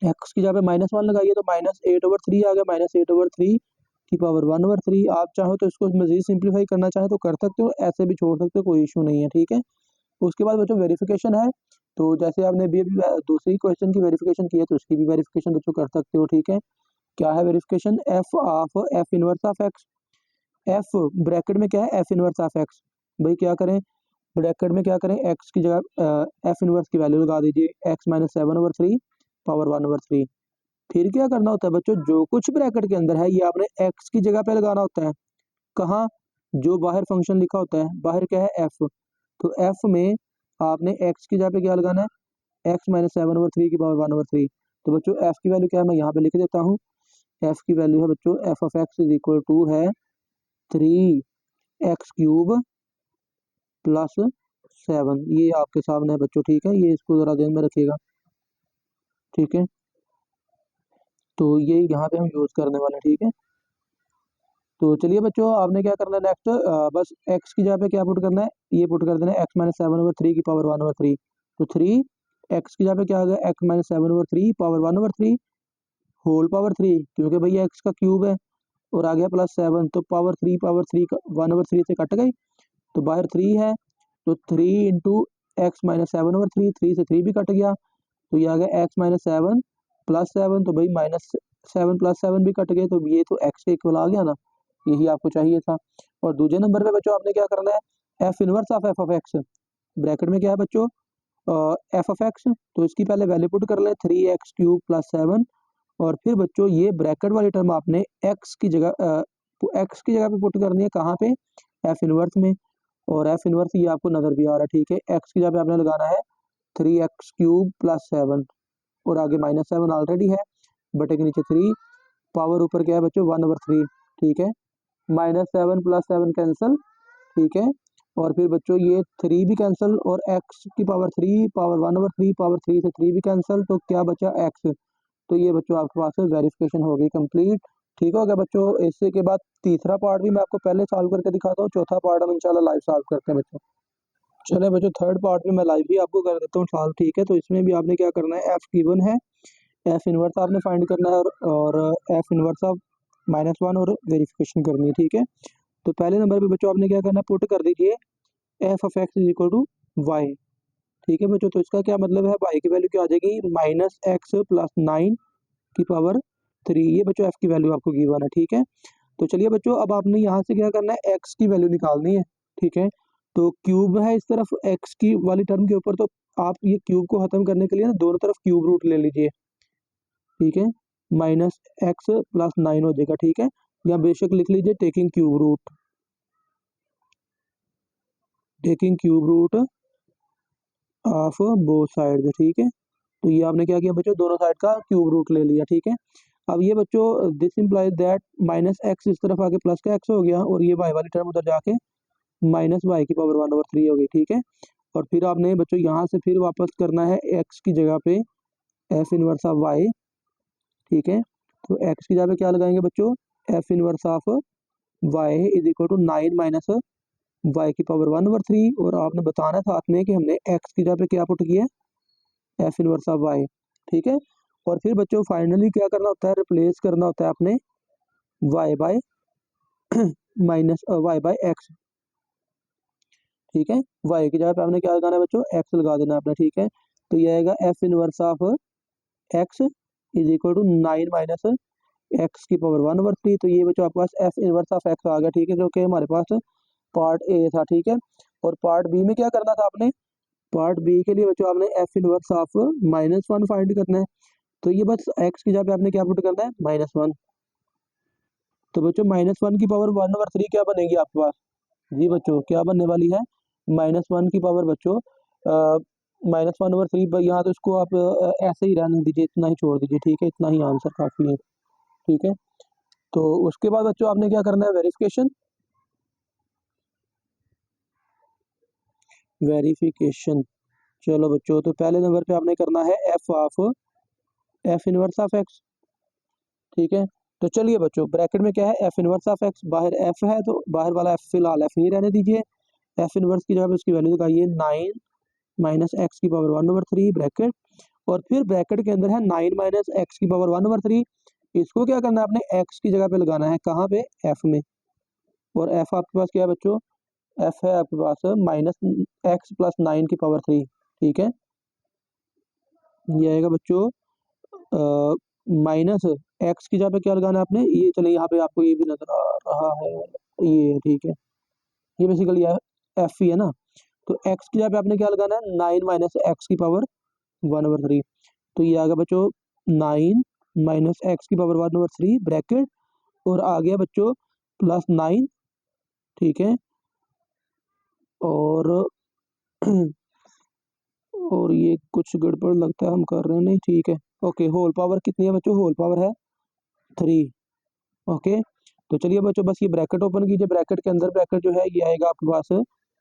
एक्स की जगह पे -1 लगाइए तो -8/3 आ गया, -8/3 की पावर 1/3। आप चाहो तो इसको मजीद सिंप्लीफाई करना चाहे तो कर सकते हो, ऐसे भी छोड़ सकते हो, कोई इशू नहीं है, ठीक है। उसके बाद बच्चों वेरिफिकेशन है, तो जैसे आपने अभी अभी दूसरी क्वेश्चन की वेरिफिकेशन की है तो उसकी भी वेरिफिकेशन बच्चों कर सकते हो, ठीक है। क्या है verification, F of F inverse of x, F bracket में क्या है, एफ इनवर्स ऑफ एक्स। भाई क्या करें, ब्रैकेट में क्या करें, एक्स की जगह एफ इनवर्स की वैल्यू लगा दीजिए, एक्स माइनस 7/3 पावर 1/3। फिर क्या करना होता है बच्चों, जो कुछ ब्रैकेट के अंदर है ये आपने एक्स की जगह पे लगाना होता है। कहाँ, जो बाहर फंक्शन लिखा होता है, बाहर क्या है एफ, तो एफ में आपने एक्स की जगह पे क्या लगाना है, एक्स माइनस 7/3 की पावर 1/3। तो बच्चों एफ की वैल्यू क्या है, मैं यहाँ पे लिख देता हूँ। एफ की वैल्यू है बच्चों, F of x is equal to है 3x³ प्लस 7। ये आपके सामने है बच्चों, ठीक है, ये इसको जरा ध्यान में रखिएगा, ठीक है। तो ये यहाँ पे हम यूज करने वाले हैं, ठीक है। तो चलिए बच्चों आपने क्या करना है नेक्स्ट, बस एक्स की जगह पे क्या पुट करना है, ये पुट कर देना है एक्स माइनस 7/3 की पावर 1/3। तो 3 एक्स की जगह पे क्या आ गया, X minus 7/3 power 1/3 whole power 3, क्योंकि भैया एक्स का क्यूब है, और आ गया प्लस 7, तो पावर 3 1/3 से कट गई, तो बाहर 3 है, तो 3 इंटू एक्स माइनस 7/3, 3 से 3 भी कट गया, तो ये आ गया एक्स माइनस 7 प्लस 7, तो भाई -7 प्लस 7 भी कट गए, तो ये तो एक्स के इक्वल आ गया ना, यही आपको चाहिए था। और दूसरे नंबर पे बच्चों आपने क्या करना है, F inverse of F of x, bracket में क्या है बच्चों, एफ ऑफ एक्स, तो इसकी पहले वैल्यू पुट कर लें 3x³ प्लस 7। और फिर बच्चों ये ब्रैकेट वाली टर्म आपने एक्स की जगह पे पुट करनी है, कहाँ पे, एफ इनवर्स में। और एफ इनवर्स ये आपको नजर भी आ रहा है, ठीक है। एक्स की जगह पे आपने लगाना है 3x³ प्लस 7, और आगे -7 ऑलरेडी है, बटे के नीचे 3, पावर ऊपर क्या है बच्चों 1/3, ठीक है। -7 प्लस 7 कैंसिल, ठीक है। और फिर बच्चों ये 3 भी कैंसिल, और एक्स की पावर 3 पावर 1/3 पावर 3 से 3 भी कैंसिल, तो क्या बचा एक्स। तो ये बच्चों आपके पास वेरिफिकेशन हो गई कंप्लीट, ठीक हो गया बच्चों। इससे के बाद तीसरा पार्ट भी मैं आपको पहले सॉल्व करके दिखाता हूँ, चौथा पार्ट हम इंशाल्लाह लाइव सॉल्व करते हैं बच्चों। चले बच्चों थर्ड पार्ट में मैं लाइव भी आपको कर देता हूँ सॉल्व, ठीक है। तो इसमें भी आपने क्या करना है, एफ गिवन है, एफ इनवर्स आपने फाइंड करना है, और एफ इनवर्स ऑफ -1 और वेरिफिकेशन करनी है, ठीक है। तो पहले नंबर पे बच्चों आपने क्या करना है, पुट कर दीजिए F of x is equal to Y, ठीक है बच्चों। तो इसका क्या मतलब है, वाई की वैल्यू क्या आ जाएगी, -x प्लस 9 की पावर 3, ये बच्चों एफ की वैल्यू आपको गिवन है, ठीक है। तो चलिए बच्चों अब आपने यहाँ से क्या करना है, एक्स की वैल्यू निकालनी है, ठीक है। तो क्यूब है इस तरफ एक्स की वाली टर्म के ऊपर, तो आप ये क्यूब को खत्म करने के लिए ना दोनों तरफ क्यूब रूट ले लीजिए, ठीक है। -x प्लस 9 हो जाएगा, ठीक है। या बेशक लिख लीजिए taking cube root of both side, ठीक है। तो ये आपने क्या किया बच्चों, दोनों साइड का क्यूब रूट ले लिया, ठीक है। अब ये बच्चों दिस इम्प्लाइज दैट -x इस तरफ आके प्लस का x हो गया, और ये y वाली टर्म उधर जाके -y की पावर 1/3 हो गई, ठीक है। और फिर आपने बच्चों यहाँ से फिर वापस करना है x की जगह पे एफ इनवर्स ऑफ y, ठीक है। तो x की जगह पे क्या लगाएंगे बच्चों, F inverse of y is equal to 9 minus y की पावर 1/3, और आपने बताना है साथ में कि हमने x की जगह पे क्या पुट किया है, एफ इनवर्स ऑफ y, ठीक है। और फिर बच्चों फाइनली क्या करना होता है, रिप्लेस करना होता है अपने y बाय x, ठीक है। y की जगह पे आपने क्या लगाना है बच्चों, x लगा देना है अपना, ठीक है। तो ये आएगा F inverse of x is equal to 9 minus x की पावर 1/3। तो ये बच्चों आपके पास एफ इनवर्स ऑफ एक्स आ गया, ठीक है, जो कि हमारे पास पार्ट ए था, ठीक है। और पार्ट बी में क्या करना था आपने, पार्ट बी के लिए बच्चों आपने एफ इनवर्स ऑफ -1 फाइंड करना है। तो ये बस एक्स की जगह पे आपने क्या पुट करना है, -1। तो बच्चों -1 की पावर 1/3 क्या बनेगी आपके पास, जी बच्चों क्या बनने वाली है, -1 की पावर बच्चों -1/3। यहाँ तो इसको आप ऐसे ही रहने दीजिए, इतना ही छोड़ दीजिए, ठीक है, इतना ही आंसर काफी है, ठीक है। तो उसके बाद बच्चों आपने क्या करना है, वेरिफिकेशन। चलो बच्चों तो पहले नंबर पे आपने करना है F of F inverse of x. ठीक है, तो चलिए बच्चों ब्रैकेट में क्या है, एफ इनवर्स ऑफ एक्स, बाहर एफ है तो बाहर वाला एफ फिलहाल एफ ही रहने दीजिए। एफ इनवर्स की जगह पे उसकी वैल्यू लगाइए 9 माइनस एक्स की पावर 1/3 ब्रैकेट, और फिर ब्रैकेट के अंदर है 9 माइनस एक्स की पावर 1/3। इसको क्या करना है, आपने एक्स की जगह पे लगाना है, कहाँ पे, एफ में। और एफ आपके पास क्या है बच्चों, एफ है आपके पास माइनस एक्स प्लस 9 की पावर 3। ठीक है, ये आएगा बच्चों माइनस एक्स की जगह पे क्या लगाना है आपने, ये चले यहाँ पे आपको ये भी नजर आ रहा है, ये ठीक है, ये बेसिकली एफ ही है ना। तो एक्स की जगह पे आपने क्या लगाना है, 9 माइनस एक्स की पावर 1/3। तो ये आ गया बच्चों 9 माइनस एक्स की पावर 1/3 ब्रैकेट, और आ गया बच्चों प्लस 9। ठीक है, और और ये कुछ गड़बड़ लगता है हम कर रहे हैं, नहीं ठीक है, ओके। होल पावर कितनी है बच्चों, होल पावर है 3। ओके, तो चलिए बच्चों बस ये ब्रैकेट ओपन कीजिए, ब्रैकेट के अंदर ब्रैकेट जो है ये आएगा आपके पास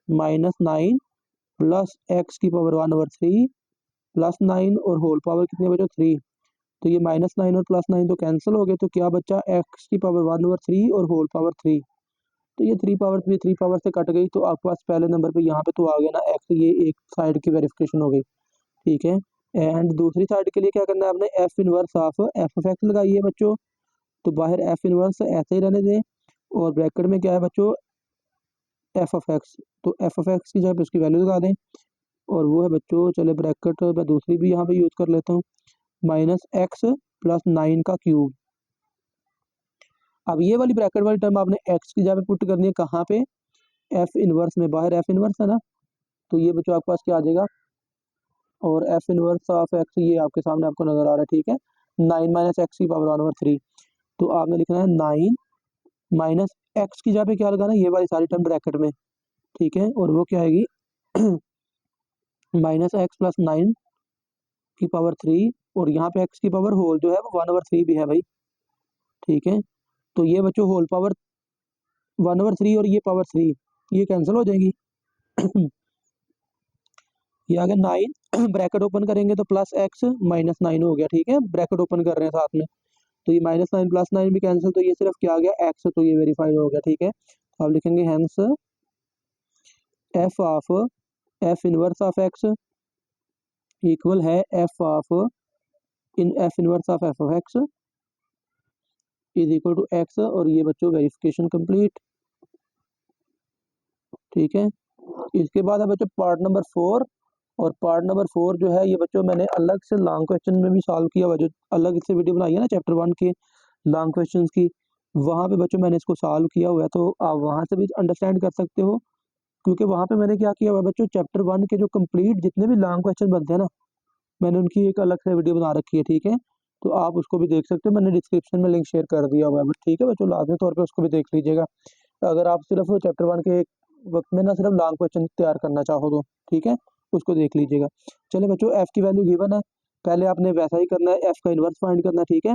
-9 प्लस एक्स की पावर 1/3 प्लस 9, और होल पावर कितनी है बच्चों 3। तो ये -9 और +9 तो कैंसिल हो गए, तो क्या बच्चा एक्स की पावर 1/3 और होल पावर 3। तो ये 3 पावर 3 3 पावर से कट गई, तो आपके पास पहले नंबर पे यहाँ पे तो आ गया ना एक्स, ये एक साइड की वेरिफिकेशन हो गई। ठीक है, एंड दूसरी साइड के लिए क्या करना है, आपने F inverse of F of x लगाई है बच्चों। तो बाहर एफ इनवर्स ऐसे ही रहने दें, और ब्रैकेट में क्या है बच्चों, एफ ऑफ एक्स। तो एफ ऑफ एक्स की जगह पे उसकी वैल्यू लगा दें, और वो है बच्चों, चले ब्रैकेट मैं दूसरी भी यहाँ पे यूज कर लेता हूँ, माइनस एक्स प्लस 9 का क्यूब। अब ये वाली ब्रैकेट वाली टर्म आपने एक्स की जगह पे पुट करनी है, कहाँ पे, एफ इनवर्स में, बाहर एफ इनवर्स है ना। तो ये बच्चों आपके पास क्या आ जाएगा, और एफ इनवर्स ऑफ एक्स ये आपके सामने आपको नजर आ रहा है। ठीक है, 9 माइनस एक्स की पावर 1/3। तो आपने लिखना है 9 माइनस एक्स की जगह पे क्या लगाना है, ये वाली सारी टर्म ब्रैकेट में। ठीक है, और वो क्या आएगी माइनस एक्स प्लस 9 की पावर 3, और यहाँ पे एक्स की पावर होल जो है वो 1/3 भी है भाई। ठीक है, तो ये बच्चों होल पावर 1/3 और ये पावर 3 ये कैंसिल हो जाएगी। ये आ गया 9 ब्रैकेट ओपन करेंगे तो प्लस एक्स माइनस 9 हो गया। ठीक है, ब्रैकेट ओपन कर रहे हैं साथ में, तो ये -9 प्लस 9 भी कैंसिल, तो ये सिर्फ क्या आ गया एक्स, तो ये वेरीफाइड हो गया। ठीक है, तो आप लिखेंगे hence F of F inverse of x equal है F of in F inverse of F of x is equal to x, और ये बच्चों वेरिफिकेशन कंप्लीट। ठीक है, इसके बाद है बच्चों पार्ट नंबर 4, और पार्ट नंबर 4 जो है ये बच्चों मैंने अलग से लॉन्ग क्वेश्चन में भी सॉल्व किया हुआ, जो अलग से वीडियो बनाई है ना चैप्टर 1 के लॉन्ग क्वेश्चन की, वहाँ पे बच्चों मैंने इसको सॉल्व किया हुआ है, तो आप वहाँ से भी अंडरस्टैंड कर सकते हो। क्योंकि वहाँ पे मैंने क्या किया हुआ है बच्चों, चैप्टर 1 के जो कंप्लीट जितने भी लॉन्ग क्वेश्चन बनते हैं ना, मैंने उनकी एक अलग से वीडियो बना रखी है। ठीक है, तो आप उसको भी देख सकते हो, मैंने डिस्क्रिप्शन में लिंक शेयर कर दिया हुआ है। बट ठीक है बच्चों, लाजमी तौर पे उसको भी देख लीजिएगा, अगर आप सिर्फ चैप्टर 1 के वक्त में ना सिर्फ लॉन्ग क्वेश्चन तैयार करना चाहो तो। ठीक है, उसको देख लीजिएगा। चलिए बच्चों, एफ की वैल्यू गिवन है, पहले आपने वैसा ही करना है, एफ का इन्वर्स फाइंड करना है। ठीक है,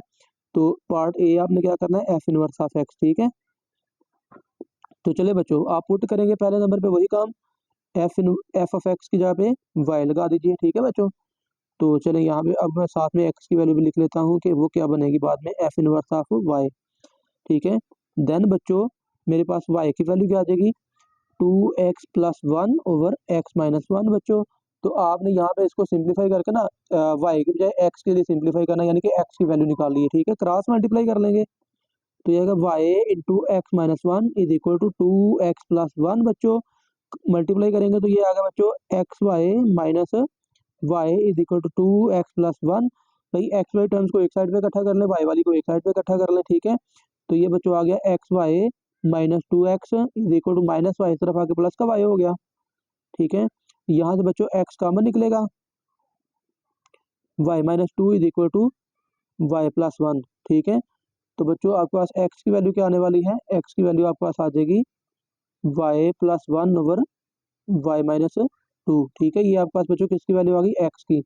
तो पार्ट ए आपने क्या करना है, एफ इनवर्स ऑफ एक्स। ठीक है, तो चलिए बच्चों आप पुट करेंगे पहले नंबर पे वही काम, एफ ऑफ एक्स की जगह पे वाई लगा दीजिए। ठीक है बच्चों, तो चले यहाँ पे अब मैं साथ में एक्स की वैल्यू भी लिख लेता हूँ कि वो क्या बनेगी बाद में, एफ इनवर्स ऑफ वाई। ठीक है, देन बच्चों मेरे पास वाई की वैल्यू क्या आ जाएगी, 2x plus 1 over x minus 1 बच्चों। तो आपने यहाँ पे इसको सिंप्लीफाई करके ना वाई की बजाय एक्स के लिए सिंप्लीफाई करना, यानी कि एक्स की वैल्यू निकाल ली है। ठीक है, क्रॉस मल्टीप्लाई कर लेंगे, तो ये आएगा y into x minus 1 is equal to 2x plus 1 बच्चों। मल्टीप्लाई करेंगे तो ये आ गया बच्चों x y minus y is equal to 2x plus 1। भाई एक्स वाई टर्म्स को एक साइड पे इकट्ठा कर ले, वाई वाली को एक साइड पे इकट्ठा कर ले। ठीक है, तो ये बच्चों आ गया x y minus 2x is equal to minus y तरफ आके प्लस का वाई हो गया। ठीक है, यहाँ से बच्चों x कॉमन निकलेगा, y minus 2 is equal to y plus 1। ठीक है, तो बच्चों आपके पास x की वैल्यू क्या आने वाली है, x की वैल्यू आपके पास आ जाएगी y plus 1 over y minus 2। ठीक है, ये आपके पास बच्चों किसकी वैल्यू आ गई, x की।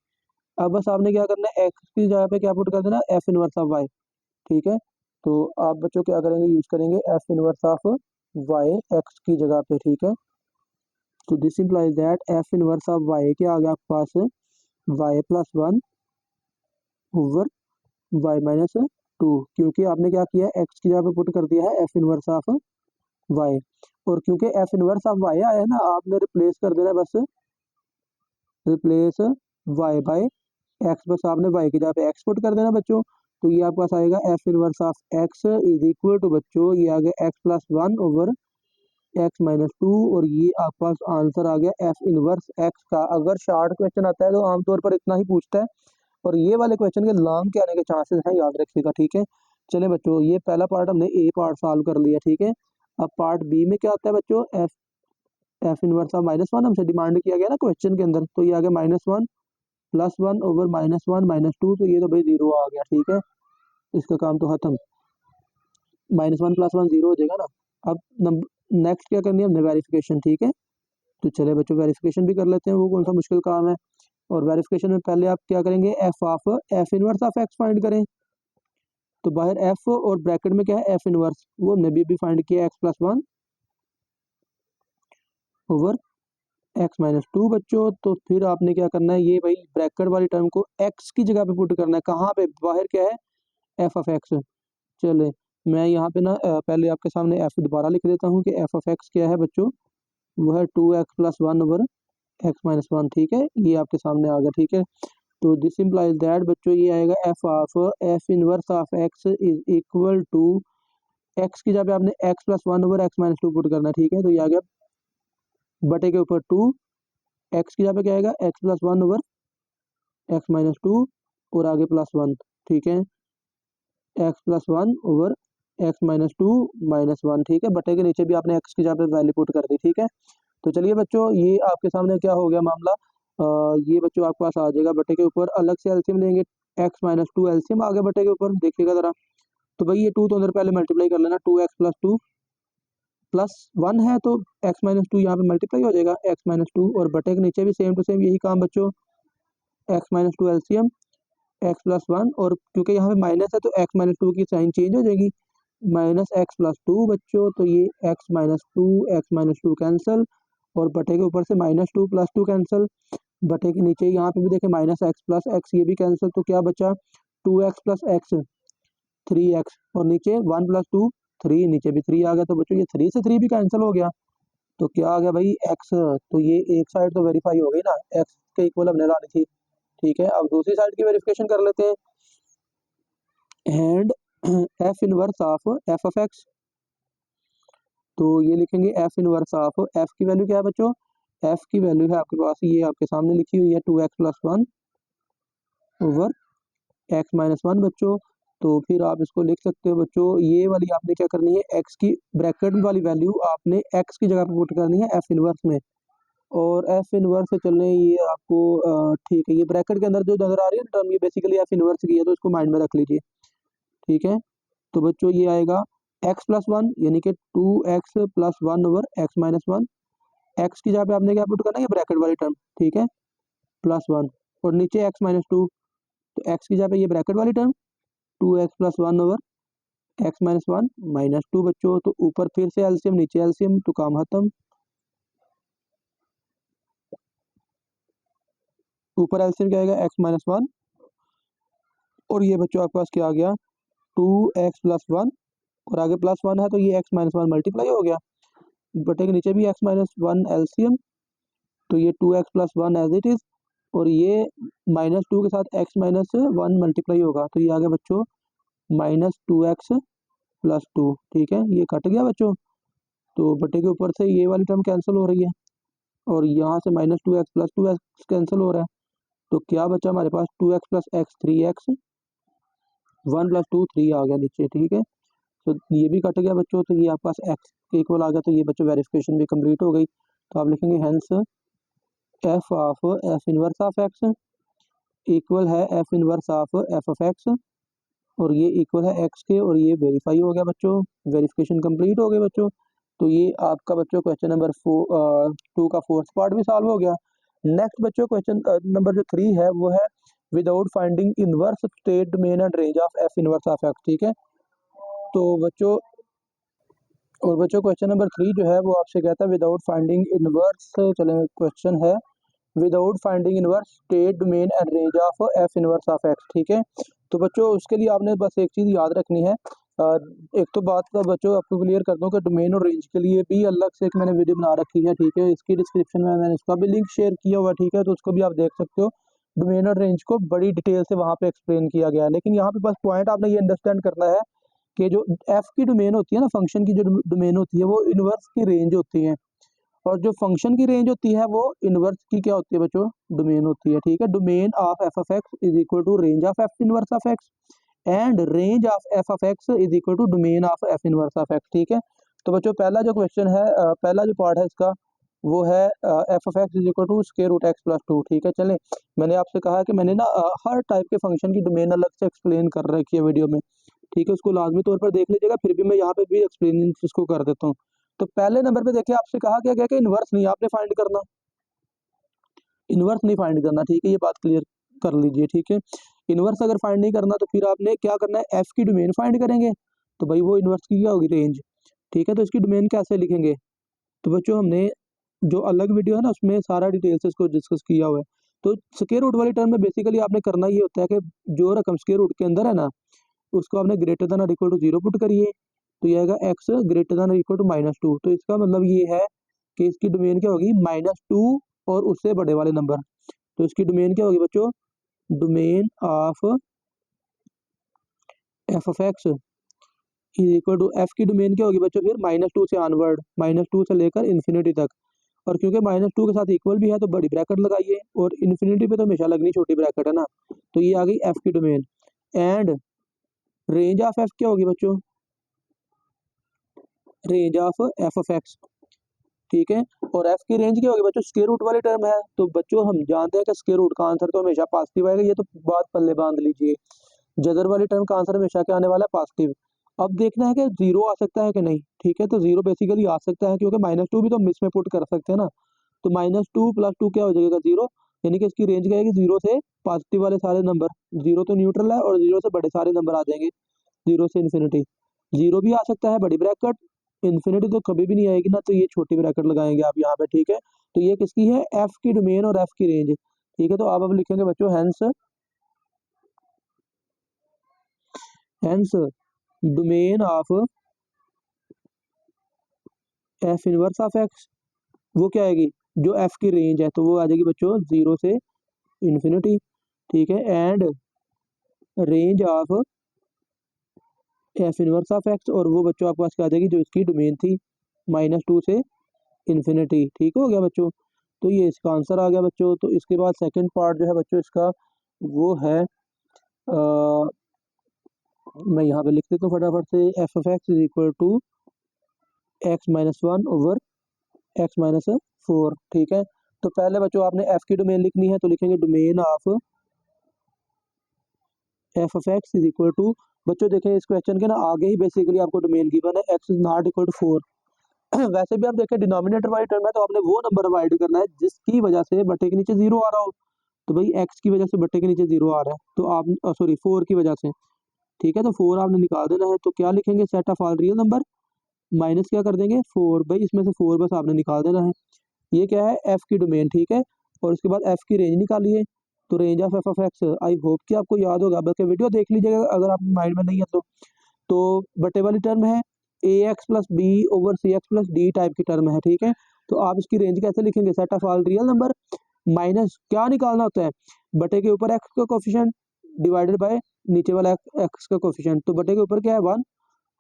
अब बस आपने क्या करना है, x की जगह पे क्या पुट कर देना, एफ इनवर्स ऑफ y। ठीक है, तो आप बच्चों क्या करेंगे, यूज करेंगे f inverse of y x की जगह पे। ठीक है, तो this implies that f inverse of y क्या आ गया आपके पास, y plus 1 over y minus two, क्योंकि आपने क्या किया, एक्स की जगह पे पुट कर दिया है एफ इनवर्स ऑफ वाई, और क्योंकि एफ इनवर्स ऑफ वाई आया है ना, आपने रिप्लेस कर देना बस, रिप्लेस वाई बाय एक्स, बस आपने वाई की जगह पे एक्स पुट कर देना बच्चों। तो ये आपके पास आएगा F inverse of x is equal to बच्चों, ये आ गया x plus one over x minus two, और ये आपके पास आंसर आ गया एफ इनवर्स एक्स का। अगर शॉर्ट क्वेश्चन आता है तो आमतौर पर इतना ही पूछता है, और ये वाले क्वेश्चन के लॉन्ग के आने के चांसेस हैं, याद रखिएगा, ठीक है। चले बच्चों, ये पहला पार्ट हमने ए पार्ट सॉल्व कर लिया, ठीक है। अब पार्ट बी में क्या आता है बच्चों, F F inverse of minus one हमसे डिमांड किया गया ना क्वेश्चन के अंदर, तो ये आ गया minus one plus one over minus one minus two, तो ये तो भाई जीरो आ गया, ठीक है, इसका काम तो खत्म, minus one plus one zero हो जाएगा ना। अब नेक्स्ट क्या करनी है हमने, वेरिफिकेशन, ठीक है। तो चले बच्चों वेरिफिकेशन भी कर लेते हैं, वो कौन सा मुश्किल काम है। और वेरिफिकेशन में पहले आप क्या करेंगे, F of F inverse of X find करें। तो बाहर एफ और ब्रैकेट में क्या है, एफ इनवर्स, वो हमने भी फाइंड किया, x plus one over x minus two बच्चों। तो फिर आपने क्या करना है, ये भाई ब्रैकेट वाली टर्म को एक्स की जगह पे पुट करना है, कहाँ पे, बाहर क्या है, एफ ऑफ एक्स। चले मैं यहाँ पे ना पहले आपके सामने एफ दोबारा लिख देता हूँ कि एफ ऑफ एक्स क्या है बच्चों, वो है two x plus one over x minus one, ठीक है, ये आपके सामने आ गया, ठीक है। तो दिस इम्प्लाइज दैट बच्चों ये आएगा f of F inverse of x is equal to, x की जगह पे आपने x plus one over x minus two put करना है, ठीक है। तो ये आ गया बटे के ऊपर टू, एक्स की जगह पे क्या आएगा, x plus one over x minus two, और आगे प्लस वन, ठीक है, x plus one over x minus to minus one, ठीक है, बटे के नीचे भी आपने एक्स की जगह पे वैल्यू पुट कर दी, ठीक है। तो चलिए बच्चों, ये आपके सामने क्या हो गया मामला, ये बच्चों आपके पास आ जाएगा बटे के ऊपर, अलग से एलसीएम लेंगे, एक्स माइनस टू एलसीएम आ गया बटे के ऊपर, देखिएगा जरा। तो भाई ये टू तो अंदर पहले मल्टीप्लाई कर लेना, two x plus two plus one है, तो एक्स माइनस टू यहाँ पे मल्टीप्लाई हो जाएगा, एक्स माइनस टू, और बटे के नीचे भी सेम टू सेम यही काम बच्चों, x minus to LCM x plus one, और क्योंकि यहाँ पे माइनस है तो एक्स माइनस टू की साइन चेंज हो जाएगी, माइनस एक्स प्लस टू बच्चों, तो ये एक्स माइनस टू कैंसिल, और बटे के ऊपर से minus two plus two cancel, बटे के नीचे यहाँ पे भी देखें माइनस एक्स प्लस एक्स, ये भी कैंसिल, तो क्या बचा, two x plus x three x, और नीचे वन प्लस टू थ्री, नीचे भी थ्री आ गया, तो बच्चों ये थ्री से थ्री भी कैंसिल हो गया, तो क्या आ गया भाई एक्स, तो ये एक साइड तो वेरीफाई हो गई ना, एक्स के इक्वल हमने लानी थी, ठीक है। अब दूसरी साइड की वेरिफिकेशन कर लेते हैं, and F inverse of F of X, तो ये लिखेंगे एफ इनवर्स ऑफ एफ की वैल्यू क्या है बच्चों, एफ की वैल्यू है आपके पास, ये आपके सामने लिखी हुई है, two x plus one over x minus one बच्चों। तो फिर आप इसको लिख सकते हो बच्चों, ये वाली आपने क्या करनी है, एक्स की ब्रैकेट वाली वैल्यू आपने एक्स की जगह पे पुट करनी है एफ इनवर्स में, और एफ इनवर्स से चलने ये आपको ठीक है, ये ब्रैकेट के अंदर जो नजर आ रही है ना टर्म, ये बेसिकली एफ इनवर्स की है, तो इसको माइंड में रख लीजिए, ठीक है। तो बच्चों ये आएगा एक्स प्लस वन, यानी कि two x plus one over x minus one, x की जगह पे आपने क्या पुट करना है, ये ब्रैकेट वाली टर्म, ठीक है, प्लस वन, और नीचे एक्स माइनस टू, तो एक्स की जगह पे ये ब्रैकेट वाली term, two x plus one over x minus one minus two बच्चों, तो ऊपर फिर से एलसीएम नीचे एलसीएम, तो काम खत्म, ऊपर एलसीएम क्या आएगा, एक्स माइनस वन, और ये बच्चों आपके पास क्या आ गया, टू एक्स प्लस वन, और आगे प्लस वन है तो ये एक्स माइनस वन मल्टीप्लाई हो गया, बटे के नीचे भी एक्स माइनस वन एलसीएम, तो ये two x plus one as it is, और ये माइनस टू के साथ एक्स माइनस वन मल्टीप्लाई होगा, तो ये आ गया बच्चों minus two x plus two, ठीक है, ये कट गया बच्चों, तो बटे के ऊपर से ये वाली टर्म कैंसिल हो रही है, और यहाँ से minus two x plus two x cancel हो रहा है, तो क्या बचा हमारे पास, two x plus x three x, one plus two three आ गया नीचे, ठीक है। तो ये भी कट गया बच्चों, तो ये आपके पास एक्स के इक्वल आ गया, तो ये बच्चों वेरिफिकेशन भी कंप्लीट हो गई। तो आप लिखेंगे hence F of F inverse of x equal है F inverse of F of x, और ये इक्वल है एक्स के, और ये वेरीफाई हो गया बच्चों, वेरिफिकेशन कंप्लीट हो गई बच्चों। तो ये आपका बच्चों क्वेश्चन नंबर टू का फोर्थ पार्ट भी सॉल्व हो गया। नेक्स्ट बच्चों क्वेश्चन नंबर जो थ्री है वो है without finding inverse state main and range of F inverse of x, ठीक है। तो बच्चों, और बच्चों क्वेश्चन नंबर थ्री जो है वो आपसे कहता है विदाउट फाइंडिंग इनवर्स, चले क्वेश्चन है without finding inverse state domain and range of F inverse of x, ठीक है। तो बच्चों उसके लिए आपने बस एक चीज़ याद रखनी है। एक तो बात तो बच्चों आपको क्लियर कर दूं कि डोमेन और रेंज के लिए भी अलग से एक मैंने वीडियो बना रखी है, ठीक है। इसकी डिस्क्रिप्शन में मैंने इसका भी लिंक शेयर किया हुआ है, ठीक है, तो उसको भी आप देख सकते हो। डोमेन और रेंज को बड़ी डिटेल से वहाँ पे एक्सप्लेन किया गया है, लेकिन यहाँ पे बस पॉइंट आपने ये अंडरस्टैंड करना है कि जो एफ की डोमेन होती है ना, फंक्शन की जो डोमेन होती है वो इनवर्स की रेंज होती है, और जो फंक्शन की रेंज होती है वो इनवर्स की क्या होती है बच्चों, डोमेन होती है, ठीक है। Domain of F of x is equal to range of F inverse of x and range of F of x is equal to domain of F inverse of x, ठीक है। तो बच्चों पहला जो क्वेश्चन है, पहला जो पार्ट है इसका वो है F of x is equal to square root x plus two, ठीक है। चले, मैंने आपसे कहा कि मैंने ना हर टाइप के फंक्शन की डोमेन अलग से एक्सप्लेन कर रखी है वीडियो में, ठीक है, उसको लाजमी तौर पर देख लीजिएगा, फिर भी मैं यहाँ पे भी एक्सप्लेन इसको कर देता हूँ। तो पहले नंबर पे देखिए आपसे कहा गया कि इन्वर्स नहीं आपने फाइंड करना, इन्वर्स नहीं फाइंड करना, ठीक है, ये बात क्लियर कर लीजिए, ठीक है। इन्वर्स अगर फाइंड नहीं करना तो फिर आपने क्या करना है, एफ की डोमेन फाइंड करेंगे, तो भाई वो इन्वर्स की क्या होगी, रेंज, ठीक है। तो इसकी डोमेन कैसे लिखेंगे, तो बच्चों हमने जो अलग वीडियो है ना उसमें सारा डिटेल से इसको डिस्कस किया हुआ है। तो स्क्वायर रूट वाली टर्म में बेसिकली आपने करना ये होता है कि जो रकम स्क्वायर रूट के अंदर है ना उसको आपने ग्रेटर देन और इक्वल टू जीरो पुट करिए, तो ये आएगा एक्स ग्रेटर देन और इक्वल टू -2। तो इसका मतलब ये है कि इसकी डोमेन क्या होगी, -2 और उससे बड़े वाले नंबर। तो इसकी डोमेन क्या होगी बच्चों, domain of F of x is equal to, f की डोमेन क्या होगी बच्चों फिर -2 से ऑनवर्ड, -2 से लेकर इन्फिनिटी तक। और क्योंकि -2 के साथ इक्वल भी है तो बड़ी ब्रैकेट लगाइए, और इन्फिनिटी पे तो हमेशा लगनी छोटी ब्रैकेट है ना, तो ये आ गई एफ की domain. And range of F क्या होगी बच्चों, range of F of x, ठीक है। और एफ की रेंज क्या होगी बच्चों, स्क्वायर रूट वाली टर्म है, तो बच्चों हम जानते हैं कि स्क्वायर रूट का आंसर तो हमेशा पॉजिटिव आएगा, ये तो बात पल्ले बांध लीजिए। जदर वाली टर्म का आंसर हमेशा क्या आने वाला है, पॉजिटिव। अब देखना है कि जीरो आ सकता है कि नहीं, ठीक है, तो जीरो बेसिकली आ सकता है क्योंकि -2 भी तो हम इसमें पुट कर सकते हैं ना, तो -2 + 2 क्या हो जाएगा, जीरो, यानी कि इसकी रेंज क्या आएगी, जीरो से पॉजिटिव वाले सारे नंबर, जीरो तो न्यूट्रल है, और जीरो से बड़े सारे नंबर आ जाएंगे, जीरो से इन्फिनिटी। जीरो भी आ सकता है बड़ी ब्रैकेट, इन्फिनिटी तो कभी भी नहीं आएगी ना, तो ये छोटी ब्रैकेट लगाएंगे आप यहाँ पे, ठीक है। तो ये किसकी है, एफ की डोमेन और एफ की रेंज, ठीक है। तो आप अब लिखेंगे बच्चों hence domain of F inverse of x, वो क्या आएगी, जो एफ की रेंज है तो वो आ जाएगी बच्चों जीरो से इन्फिनिटी, ठीक है। And range of F inverse of x, और वो बच्चों आपके पास क्या आ जाएगी, जो इसकी डोमेन थी -2 से इन्फिनिटी, ठीक हो गया बच्चों। तो ये इसका आंसर आ गया बच्चों। तो इसके बाद सेकंड पार्ट जो है बच्चों इसका वो है, मैं यहाँ पे लिख देता हूँ फटाफट से, f of x is equal to x-1 over x-4, ठीक है। तो पहले बच्चों आपने एफ की डोमेन लिखनी है, तो लिखेंगे domain of F of x is equal to, बच्चों देखें इस क्वेश्चन के ना आगे ही बेसिकली आपको डोमेन गिवन है, x is not equal to 4। वैसे भी आप देखें डिनोमिनेटर वाली टर्म है तो आपने वो नंबर अवॉइड करना है जिसकी वजह से बट्टे के नीचे जीरो आ रहा हो, तो भाई एक्स की वजह से बट्टे के नीचे जीरो आ रहा है, तो आप सॉरी 4 की वजह से, ठीक है, तो 4 आपने निकाल देना है, तो क्या लिखेंगे, set of all real number minus क्या कर देंगे 4, भाई इसमें से 4 बस आपने निकाल देना है। ये क्या है, एफ की डोमेन, ठीक है। और उसके बाद एफ की रेंज निकालिए, तो range of F of x, I hope कि आपको याद होगा, बल्कि वीडियो देख लीजिएगा अगर आप माइंड में नहीं है तो बटे वाली टर्म है ए एक्स प्लस बी ओवर सी एक्स प्लस डी टाइप की टर्म है, ठीक है। तो आप इसकी रेंज कैसे लिखेंगे, set of all real number minus क्या निकालना होता है, बटे के ऊपर एक्स का कोफिशिएंट डिवाइडेड बाय नीचे वाला एक्स का कोफिशिएंट, तो बटे के ऊपर क्या है 1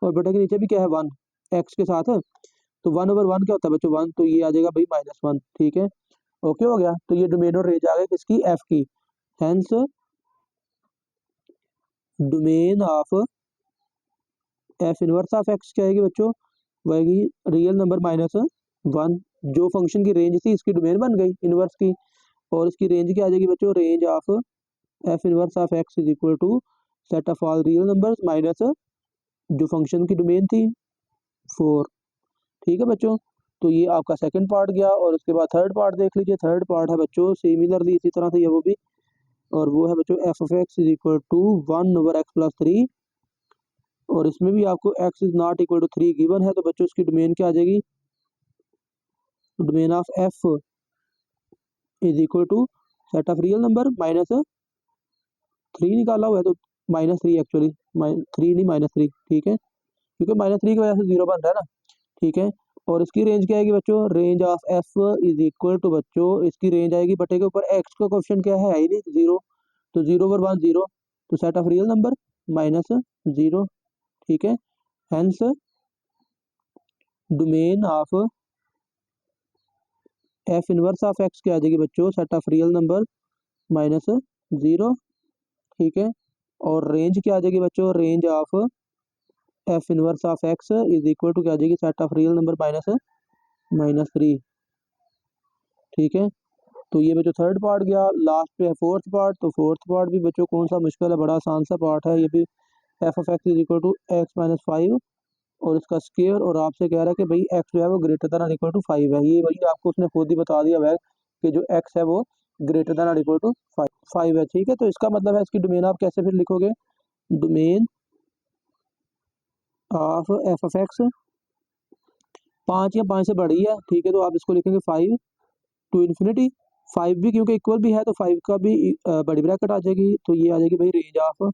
और बटे के नीचे भी क्या है 1 एक्स के साथ, तो 1/1 क्या होता है बच्चों 1, तो ये आ जाएगा भाई -1, ठीक है। ओके हो गया, तो ये डोमेन और रेंज आ गई किसकी, एफ की। Hence domain of F inverse of x क्या आएगी बच्चों, वही रियल नंबर -1, जो फंक्शन की रेंज थी इसकी डोमेन बन गई इनवर्स की, और इसकी रेंज क्या आ जाएगी बच्चों, range of F inverse of x is equal to set of all real numbers minus जो फंक्शन की डोमेन थी 4, ठीक है बच्चों। तो ये आपका सेकंड पार्ट गया, और उसके बाद थर्ड पार्ट देख लीजिए, थर्ड पार्ट है बच्चों सिमिलरली इसी तरह से ये वो भी, और वो है बच्चों F of x is equal to 1/x+3, और इसमें भी आपको x is not equal to 3 given है, तो बच्चों इसकी डोमेन क्या आ जाएगी, domain of f is equal to set of real number -3 निकाला हुआ है, तो -3 एक्चुअली 3 नहीं -3, ठीक है, क्योंकि -3 की वजह से 0 बन रहा है ना, ठीक है। और इसकी रेंज क्या आएगी बच्चों, range of f is equal to बच्चों इसकी रेंज आएगी बटे के ऊपर एक्स का कोएफिशिएंट क्या है ही नहीं 0, तो 0 ओवर 1 0, तो सेट ऑफ रियल नंबर -0, ठीक है। Hence domain of F inverse of x क्या आ जाएगी बच्चों, सेट ऑफ रियल नंबर -0, ठीक है। और रेंज क्या आ जाएगी बच्चों, range of F inverse of x is equal to क्या आ जाएगी, सेट ऑफ रियल नंबर -3, ठीक है। तो ये बच्चों थर्ड पार्ट गया। लास्ट पे है फोर्थ पार्ट, तो फोर्थ पार्ट भी बच्चों कौन सा मुश्किल है, बड़ा आसान सा पार्ट है ये भी। F of x is equal to x-5 और इसका स्क्वायर, और आपसे कह रहा है कि भाई एक्स जो है वो ग्रेटर देन और इक्वल टू 5 है। ये भाई आपको उसने खुद ही बता दिया है कि जो एक्स है वो ग्रेटर देन और इक्वल टू 5 है, ठीक है। तो इसका मतलब है इसकी डोमेन आप कैसे फिर लिखोगे, domain of F of x 5 या 5 से बड़ी है, ठीक है, तो आप इसको लिखेंगे 5 टू इन्फिनिटी। 5 भी क्योंकि इक्वल भी है तो 5 का भी बड़ी ब्रैकेट आ जाएगी, तो ये आ जाएगी भाई range of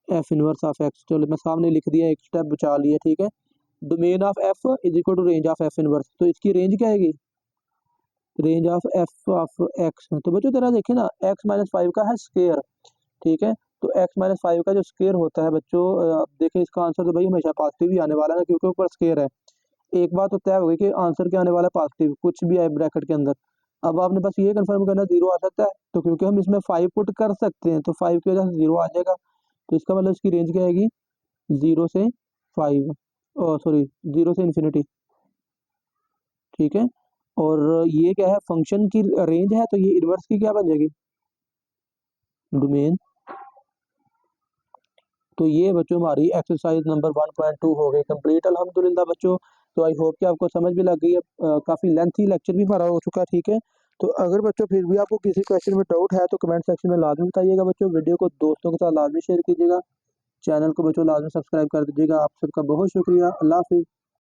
F inverse of x. चलो मैं सामने लिख दिया, एक स्टेप बचा लिया, ठीक है। Domain of f is equal to range of F inverse, तो इसकी रेंज क्या आएगी, रेंज ऑफ एक्स। तो बच्चों तेरा देखे ना x-5 का है स्क्वायर, ठीक है, तो x-5 का जो स्क्वायर होता है बच्चों, देखिए इसका आंसर तो भाई हमेशा पॉजिटिव ही आने वाला है क्योंकि ऊपर स्क्वायर है। एक बात तो तय हो गई कि आंसर क्या आने वाला है, पॉजिटिव, कुछ भी आए ब्रैकेट के अंदर। अब आपने बस ये कंफर्म करना 0 आ सकता है, तो क्योंकि हम इसमें 5 पुट कर सकते हैं तो 5 की वजह से 0 आ जाएगा, तो इसका मतलब इसकी रेंज क्या आएगी, 0 से 5, सॉरी 0 से इन्फिनिटी, ठीक है। और ये क्या है, फंक्शन की रेंज है, तो ये इनवर्स की क्या बन जाएगी, डोमेन। तो ये बच्चों हमारी एक्सरसाइज नंबर 1.2 हो गई कंप्लीट अल्हम्दुलिल्लाह बच्चों। तो आई होप कि आपको समझ भी लग गई है, काफ़ी लेंथी लेक्चर भी हमारा हो चुका है, ठीक है। तो अगर बच्चों फिर भी आपको किसी क्वेश्चन में डाउट है तो कमेंट सेक्शन में लाजमी बताइएगा बच्चों। वीडियो को दोस्तों के साथ लाजमी शेयर कीजिएगा, चैनल को बच्चों लाजमी सब्सक्राइब कर दीजिएगा। आप सबका बहुत शुक्रिया, अल्लाह हाफिज़।